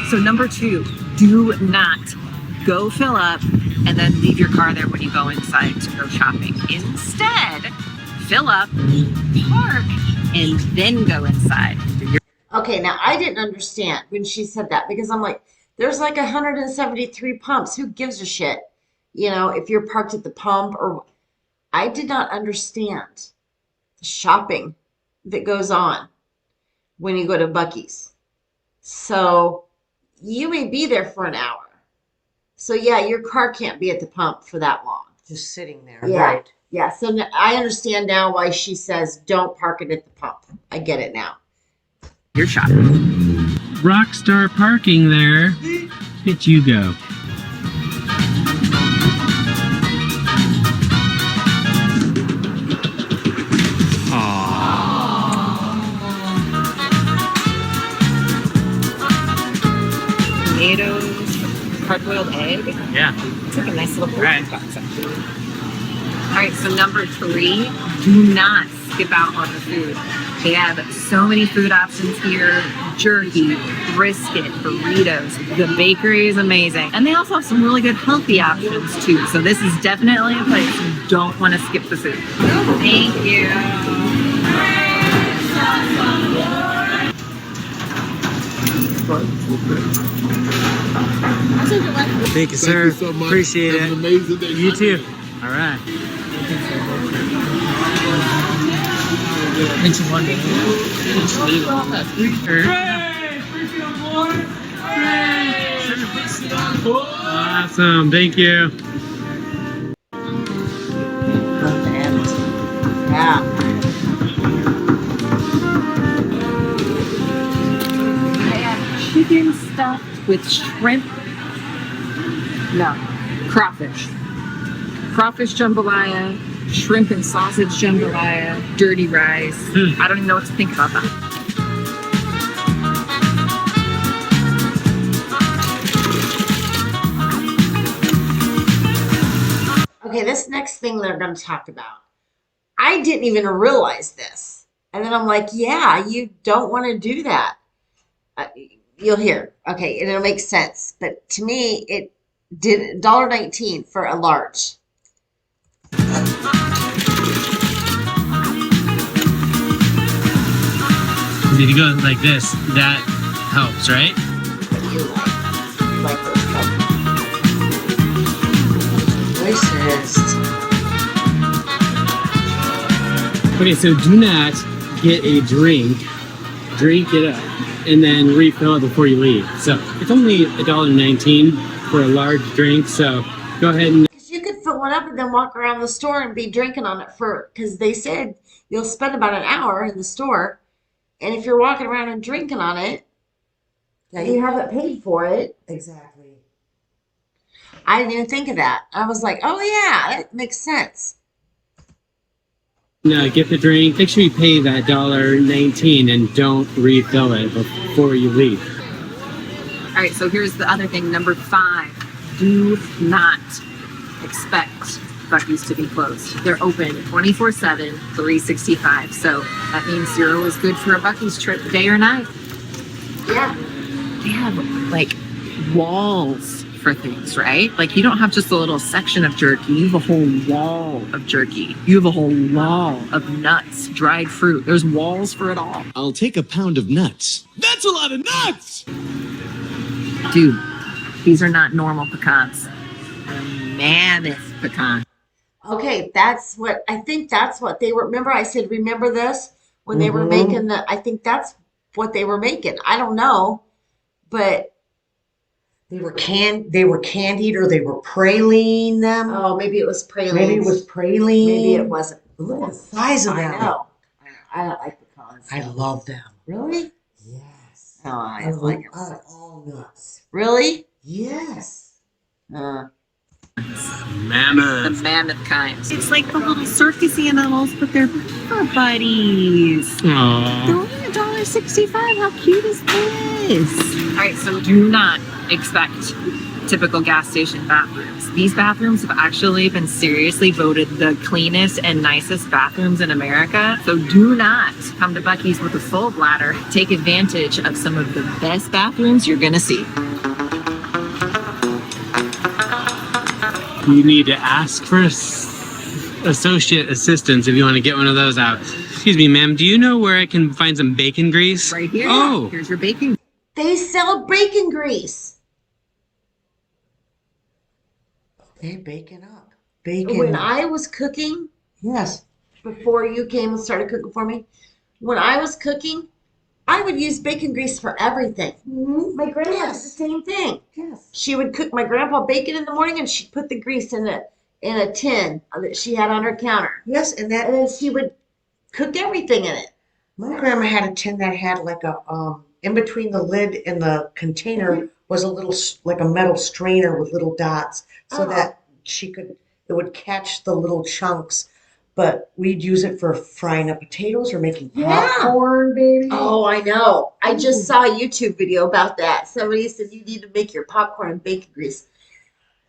So number 2, do not go fill up and then leave your car there when you go inside to go shopping. Instead, fill up, park, and then go inside. Okay, now I didn't understand when she said that because I'm like, there's like 173 pumps. Who gives a shit? You know, if you're parked at the pump or I did not understand the shopping that goes on when you go to Buccees. So you may be there for an hour. So yeah, your car can't be at the pump for that long. Just sitting there. Yeah. Right. Yeah. So I understand now why she says don't park it at the pump. I get it now. You're shopping. Rockstar parking there. Did you go? hard-boiled egg. Yeah. It's like a nice little Right. box. All right, so number 3, do not skip out on the food. They have so many food options here. Jerky, brisket, burritos. The bakery is amazing. And they also have some really good healthy options too. So this is definitely a place you don't want to skip the food. Thank you. Thank you, sir. Thank you so much. Appreciate Have it. an amazing day. You too. All right. Makes you wonder. Awesome. Thank you. Yeah. They have chicken stuffed with shrimp. No, crawfish. Crawfish jambalaya, shrimp and sausage jambalaya, dirty rice. I don't even know what to think about that. Okay, this next thing they're going to talk about, I didn't even realize this. And then I'm like, yeah, you don't want to do that. You'll hear. Okay, and it'll make sense. But to me, it did $1.19 for a large. If you go like this, that helps, right? You like those voices. Okay, so do not get a drink it up, and then refill it before you leave. So it's only $1.19 for a large drink, so go ahead and... Because you could fill one up and then walk around the store and be drinking on it because they said you'll spend about an hour in the store. And if you're walking around and drinking on it, you haven't paid for it. Exactly. I didn't even think of that. I was like, oh yeah, that makes sense. No, get the drink. Make sure you pay that $1.19 and don't refill it before you leave. All right, so here's the other thing. Number 5, do not expect Buccees to be closed. They're open 24/7, 365. So that means 0 is good for a Buccees trip, day or night. Yeah. They have like walls for things, right? Like you don't have just a little section of jerky. You have a whole wall of jerky. You have a whole wall of nuts, dried fruit. There's walls for it all. I'll take a pound of nuts. That's a lot of nuts! Dude, these are not normal pecans. They're mammoth pecans. Okay, that's what they were. Remember, I said, remember this when they were making I think that's what they were making. I don't know, but they were candied or they were praline them. Oh, maybe it was praline. Maybe it was praline. Maybe it wasn't. Look at the size of them. I know. I don't like pecans. I love them. Really? Yes. Oh, I like them. Out of all nuts. Really? Yes. Mammoth. The mammoth kind. It's like the little circus animals, but they're beaver buddies. Aww. They're only $1.65. How cute is this? All right, so do not expect typical gas station bathrooms. These bathrooms have actually been seriously voted the cleanest and nicest bathrooms in America. So do not come to Buccees with a full bladder. Take advantage of some of the best bathrooms you're gonna see. You need to ask for associate assistance if you want to get one of those out. Excuse me, ma'am, do you know where I can find some bacon grease? Right here. Oh. Here's your bacon. They sell bacon grease. Okay, bacon up. Bacon. When I was cooking, yes, before you came and started cooking for me, when I was cooking, I would use bacon grease for everything. My grandma did the same thing. Yes. She would cook my grandpa bacon in the morning, and she'd put the grease in a tin that she had on her counter. Yes, and then she would cook everything in it. My grandma had a tin that had like a in between the lid and the container was a little like a metal strainer with little dots, so that it would catch the little chunks but we'd use it for frying up potatoes or making popcorn, baby. Oh, I know. I just saw a YouTube video about that. Somebody said you need to make your popcorn in bacon grease.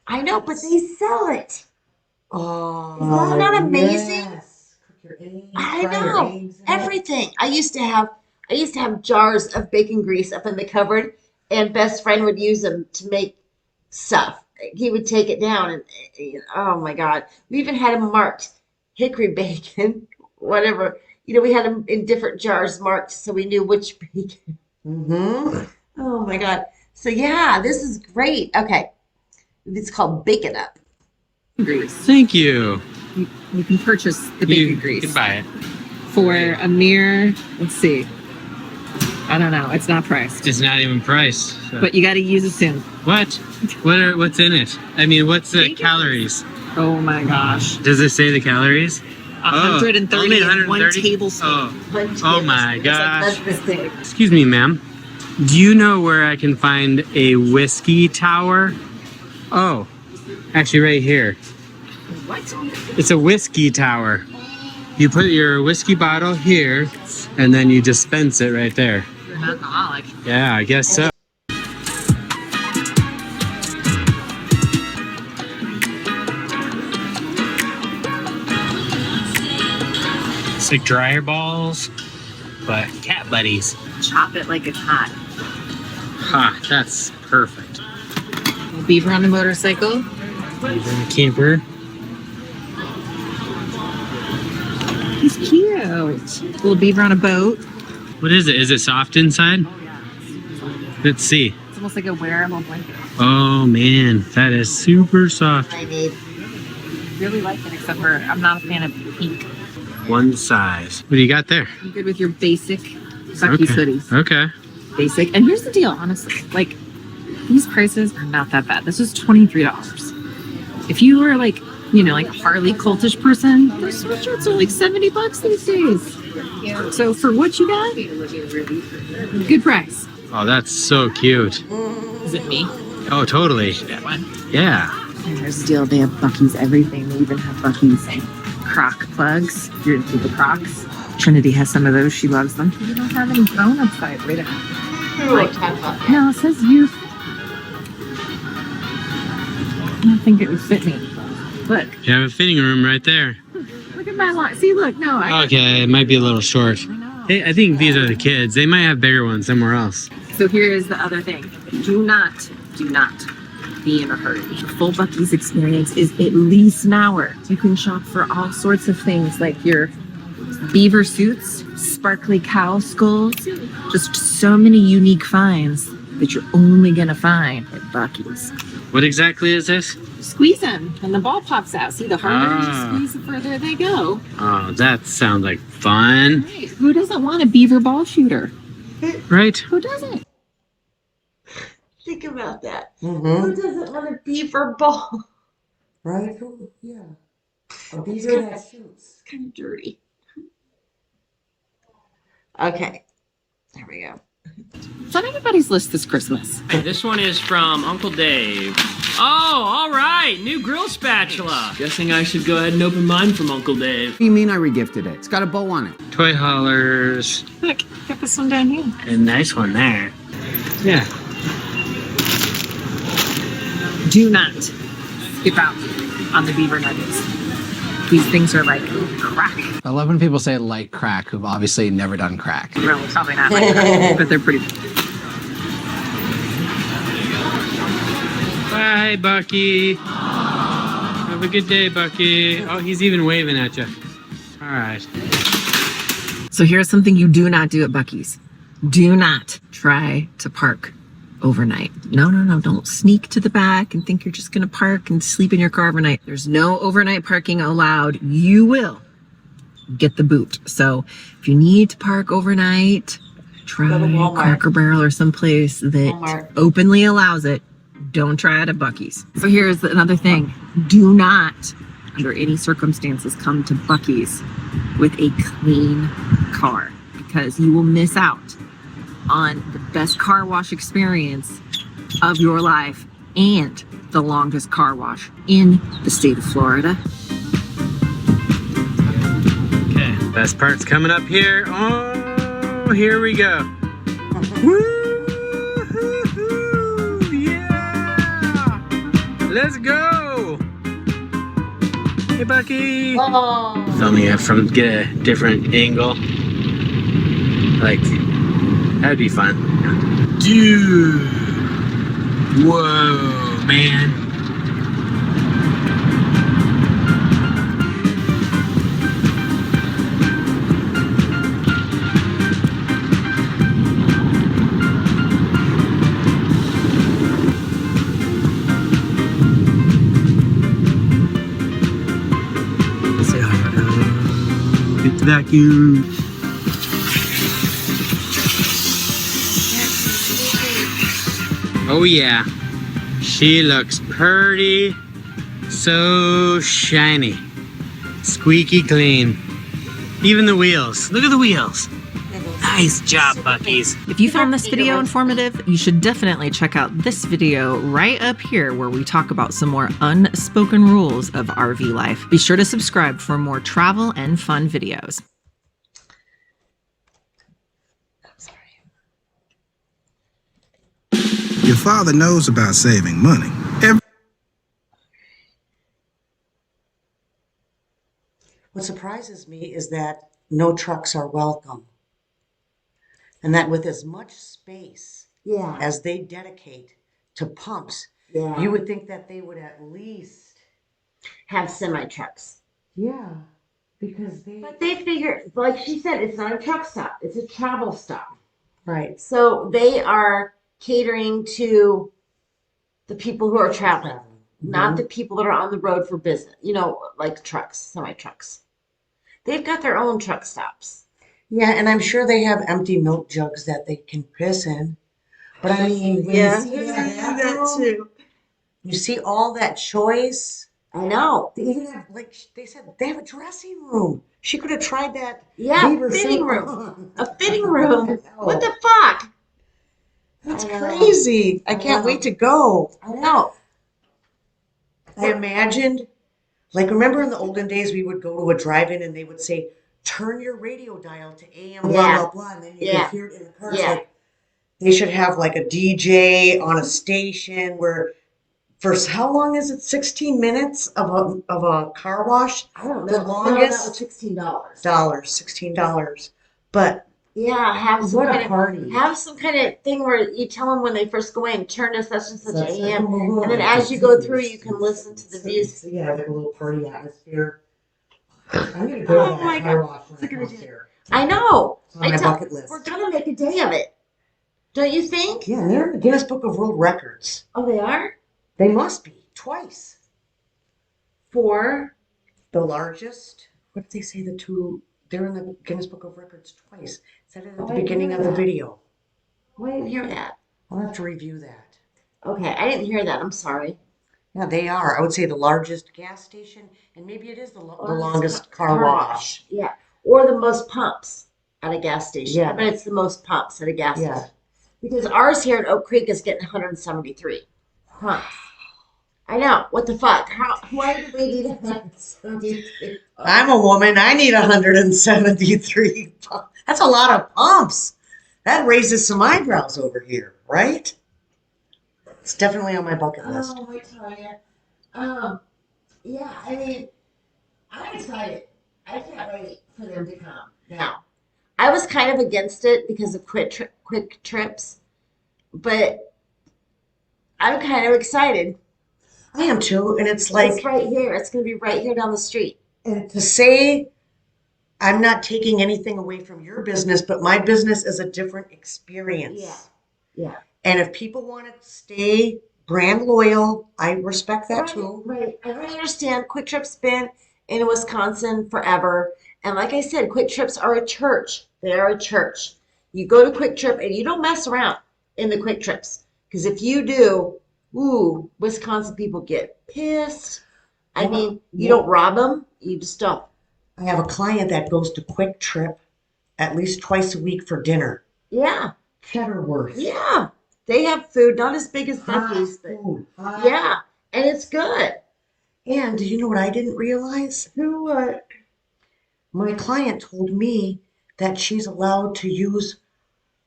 I know, but they sell it. Oh, isn't that amazing? Yes. Cook your eggs, I fry your know. eggs in it. Everything. I used to have jars of bacon grease up in the cupboard, and best friend would use them to make stuff. He would take it down, and oh my God, we even had them marked hickory bacon, whatever. We had them in different jars marked so we knew which bacon. Oh my God. So yeah, this is great. Okay. It's called Bake It Up. Grease. Thank you. You can purchase the bacon grease. You can buy it. For a mere, let's see. I don't know. It's not priced. It's not even priced. So. But you got to use it soon. What? What's in it? I mean, what's the calories? Oh my gosh. Does it say the calories? 130 only and 1 tablespoon. Oh my gosh. Like Excuse me, ma'am. Do you know where I can find a whiskey tower? Oh, actually right here. What? It's a whiskey tower. You put your whiskey bottle here, and then you dispense it right there. You're an alcoholic. Yeah, I guess so. It's like dryer balls, but cat buddies. Chop it like it's hot. Ha, that's perfect. Beaver on the motorcycle. Beaver in the camper. He's cute. Little beaver on a boat. What is it? Is it soft inside? Let's see. It's almost like a wearable blanket. Oh man, that is super soft. I need. Really like it, except for I'm not a fan of pink. One size. What do you got there? I'm good with your basic Buccees hoodies. Okay. Basic. And here's the deal, honestly. Like, these prices are not that bad. This is $23. If you were like, like a Harley cultish person, those sweatshirts are like $70 these days. So for what you got, good price. Oh, that's so cute. Is it me? Oh, totally. That one? Yeah. And there's the deal. They have Buccees everything. They even have Buccees Croc plugs. If you're into the Crocs. Trinity has some of those. She loves them. You don't have any bone upside. Wait a minute. No, it says youth. I don't think it would fit me. Look. You have a fitting room right there. Look at my line. See, look. No. Okay, it might be a little short. Hey, I think these are the kids. They might have bigger ones somewhere else. So here is the other thing. Do not be in a hurry. The full Buccees experience is at least an hour. You can shop for all sorts of things like your beaver suits, sparkly cow skulls, just so many unique finds that you're only gonna find at Buccees. What exactly is this? Squeeze them and the ball pops out. See, the harder you squeeze, the further they go. Oh, that sounds like fun. Right. Who doesn't want a beaver ball shooter? Right? Who doesn't? Think about that. Mm-hmm. Who doesn't want a beaver ball? Right? Yeah. A beaver that shoots. It's kind of dirty. Okay. There we go. It's on everybody's list this Christmas. This one is from Uncle Dave. Oh, all right. New grill spatula. Guessing I should go ahead and open mine from Uncle Dave. What do you mean I regifted it? It's got a bow on it. Toy haulers. Look, got this one down here. A nice one there. Yeah. Do not skip out on the beaver nuggets. These things are like crack. I love when people say like crack who've obviously never done crack. Well, probably not like crack, but they're pretty good. Bye, Bucky. Have a good day, Bucky. Oh, he's even waving at you. All right. So here's something you do not do at Buccees. Do not try to park overnight. No. Don't sneak to the back and think you're just going to park and sleep in your car overnight. There's no overnight parking allowed. You will get the boot. So if you need to park overnight, try Cracker Barrel or someplace that openly allows it. Don't try it at Buccees. So here's another thing. Do not, under any circumstances, come to Buccees with a clean car because you will miss out on the best car wash experience of your life and the longest car wash in the state of Florida. Best part's coming up here. Oh, here we go. Woo-hoo-hoo, yeah! Let's go! Hey, Bucky! Oh. Filming it from get a different angle. Like, that'd be fun. Dude! Whoa, man. Get the vacuum. Oh yeah, she looks pretty, so shiny, squeaky clean. Even the wheels, look at the wheels. Nice job, Buccees. If you found this video informative, you should definitely check out this video right up here where we talk about some more unspoken rules of RV life. Be sure to subscribe for more travel and fun videos. Your father knows about saving money. What surprises me is that no trucks are welcome. And that with as much space as they dedicate to pumps, you would think that they would at least have semi-trucks. Yeah, because But they figure, like she said, it's not a truck stop. It's a travel stop. Right. So they are catering to the people who are traveling, not the people that are on the road for business. You know, like trucks, semi-trucks. They've got their own truck stops. Yeah, and I'm sure they have empty milk jugs that they can piss in. But I mean, when you see that too. You see all that choice. I know. They even have, like they said, they have a dressing room. She could have tried that. Yeah, beaver fitting suit room. on. A fitting room. What the fuck? That's crazy. I can't wait to go. I know. I imagined, like, remember in the olden days, we would go to a drive-in and they would say, turn your radio dial to AM, blah, blah, blah, and then you could hear it in the car. It's like, they should have, like, a DJ on a station where, for how long is it? 16 minutes of a car wash? I don't know. The longest? No, that was $16. $16. But yeah, have some what kind a party. of have some kind of thing where you tell them when they first go in, turn to such and such AM, and then as you go through, you can listen to the music. Yeah, like a little party atmosphere. I'm gonna go to that car wash when I come here. I know. It's on my bucket list. We're gonna make a day of it. Don't you think? Yeah, they're in the Guinness Book of World Records. Oh, they are? They must be. Twice. For the largest. What did they say the two? They're in the Guinness Book of Records twice. It said it at the beginning of the video. I didn't hear that. I'll have to review that. Okay, I didn't hear that. I'm sorry. Yeah, they are. I would say the largest gas station, and maybe it is the longest car wash. Yeah, or the most pumps at a gas station. Yeah. I bet it's the most pumps at a gas station. Because ours here at Oak Creek is getting 173 pumps. I know. What the fuck? Why do we need 173? I'm a woman. I need 173 pumps. That's a lot of pumps. That raises some eyebrows over here, right? It's definitely on my bucket list. Oh, I tell you. Yeah, I mean, I'm excited. I can't wait for them to come. Now, I was kind of against it because of quick trips, but I'm kind of excited. I am too, and it's like... It's right here. It's going to be right here down the street. And to say I'm not taking anything away from your business, but my business is a different experience. Yeah. And if people want to stay brand loyal, I respect that too. Right. I understand Quick Trip's been in Wisconsin forever. And like I said, Quick Trips are a church. They are a church. You go to Quick Trip and you don't mess around in the Quick Trips. Because if you do, Wisconsin people get pissed. I mean, you don't rob them. You just don't. I have a client that goes to Quick Trip at least twice a week for dinner. Yeah. Cheddarworth. Yeah. They have food, not as big as Buccees, but yeah. And it's good. And do you know what I didn't realize? What? My client told me that she's allowed to use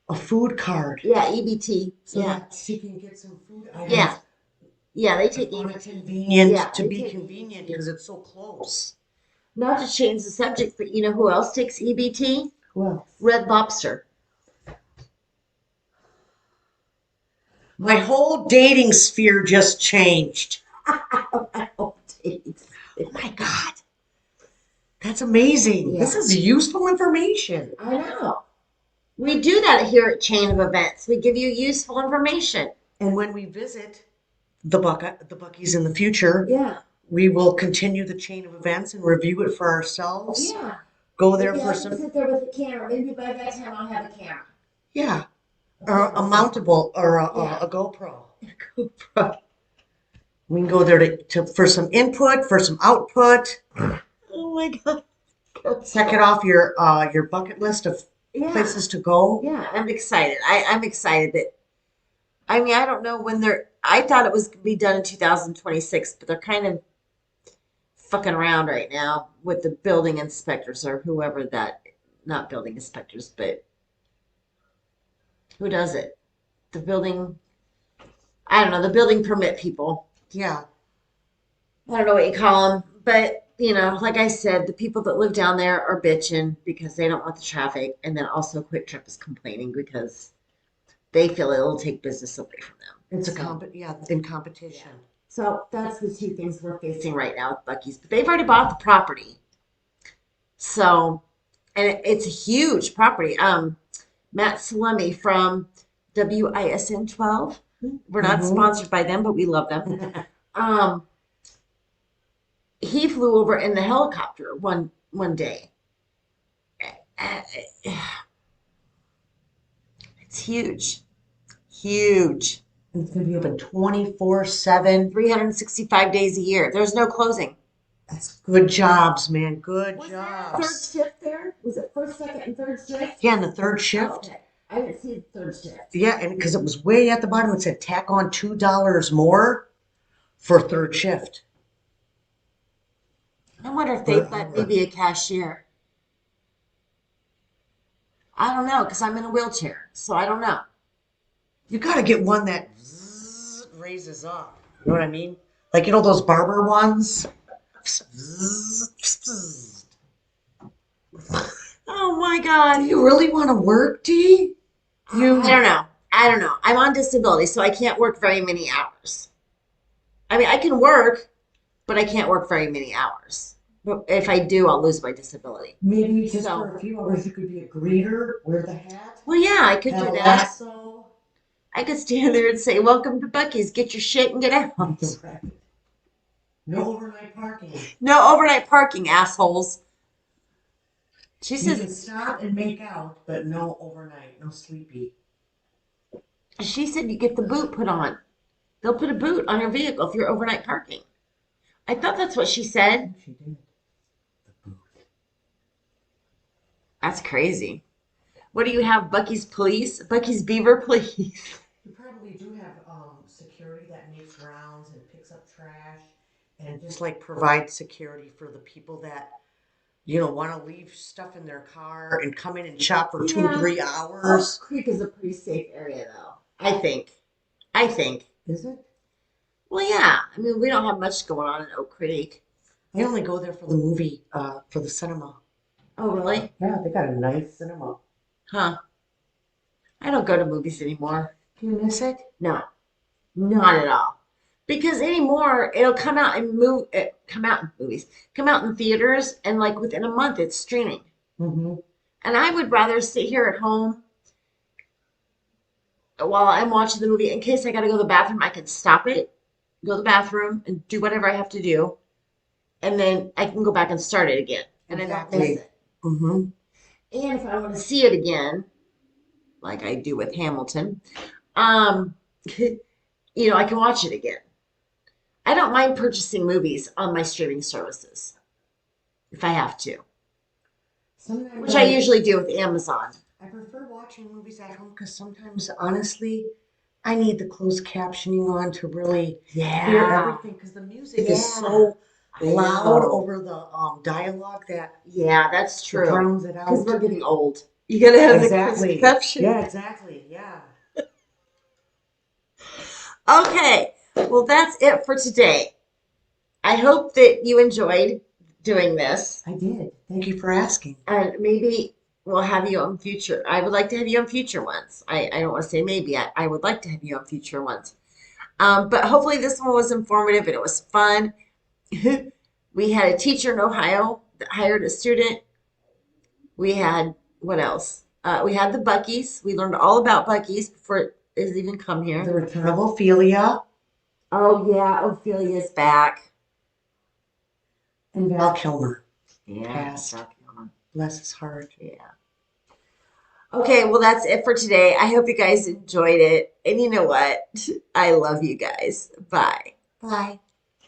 a food card. Yeah, EBT. So Yeah. that she can get some food items. Yeah. Yeah, they take On a EBT. convenient, Yeah, to they be take convenient EBT. because it's so close. Not to change the subject, but you know who else takes EBT? Well, Red Lobster. my whole dating sphere just changed. Oh my God. That's amazing. Yeah. This is useful information. I know. We do that here at Chain of Events. We give you useful information. And when we visit the Buccees in the future, Yeah. we will continue the chain of events and review it for ourselves. Yeah. Go there Maybe for I can some. sit there with a camera. Maybe by that time I'll have a camera. Yeah. Or a mountable or Yeah. a GoPro. GoPro. We can go there to for some input, for some output. Oh my God. Check it off your bucket list of places to go. Yeah, I'm excited. I'm excited that. I mean, I don't know when I thought it was going to be done in 2026, but they're kind of fucking around right now with the building inspectors or whoever not building inspectors, but who does it? The building, I don't know, the building permit people. Yeah. I don't know what you call them, but like I said, the people that live down there are bitching because they don't want the traffic, and then also Quick Trip is complaining because they feel it'll take business away from them. It's in competition. Yeah. So that's the two things we're facing right now with Buccees. But they've already bought the property. So, and it's a huge property. Matt Salemi from WISN 12. We're not sponsored by them, but we love them. He flew over in the helicopter one day. It's huge. Huge. It's going to be open 24/7. 365 days a year. There's no closing. That's good jobs, man. Good Was jobs. there a third shift there? Was it first, second, and third shift? Yeah, and the third shift. Oh, okay. I didn't see the third shift. Yeah, and because it was way at the bottom, it said tack on $2 more for third shift. I wonder if they'd let me be a cashier. I don't know, because I'm in a wheelchair, so I don't know. You got to get one that raises up. You know what I mean? Like, those barber ones? Oh my God. Do you really want to work, Dee? I don't know. I'm on disability, so I can't work very many hours. I mean, I can work, but I can't work very many hours. But if I do, I'll lose my disability. Maybe just for a few hours you could be a greeter, wear the hat. Well, yeah, I could do that. Lasso. I could stand there and say, "Welcome to Buccees. Get your shit and get out." No overnight parking. No overnight parking, assholes. She You says, can stop and make out, but no overnight, no sleepy. she said you get the boot put on. They'll put a boot on your vehicle if you're overnight parking. I thought that's what she said. She did. That's crazy. What do you have? Buccees Police? Buccees Beaver Police? You probably do have security that makes rounds and picks up trash and just like provides security for the people that want to leave stuff in their car and come in and shop for 2-3 hours. Oak Creek is a pretty safe area, though. I think. Is it? Well, yeah. I mean, we don't have much going on in Oak Creek. I only go there for the movie, for the cinema. Oh, really? Yeah, they got a nice cinema. Huh. I don't go to movies anymore. Do you miss it? No, not at all. Because anymore, it'll come out in movies, come out in theaters, and like within a month, it's streaming. Mm-hmm. And I would rather sit here at home while I'm watching the movie. In case I got to go to the bathroom, I can stop it, go to the bathroom, and do whatever I have to do, and then I can go back and start it again, and I don't miss it. Mm-hmm. And if I want to see it again, like I do with Hamilton, I can watch it again. I don't mind purchasing movies on my streaming services if I have to, which I usually do with Amazon. I prefer watching movies at home because sometimes, honestly, I need the closed captioning on to really hear everything because the music is so loud over the dialogue that that's true. drowns it out. Because we're getting old. You gotta have Exactly. the perception. Yeah, exactly. Yeah. Okay, well, that's it for today. I hope that you enjoyed doing this. I did. Thank you for asking. And maybe we'll have you on future. I would like to have you on future ones. I don't want to say maybe. I would like to have you on future ones. But hopefully this one was informative and it was fun. We had a teacher in Ohio that hired a student. We had, what else? We had the Buccees. We learned all about Buccees before it has even come here. The return of Ophelia. Oh, yeah, Ophelia's back. And Val Kilmer. Yeah, Passed. Val Kilmer. Bless his heart. Yeah. Okay, well, that's it for today. I hope you guys enjoyed it. And you know what? I love you guys. Bye. Bye.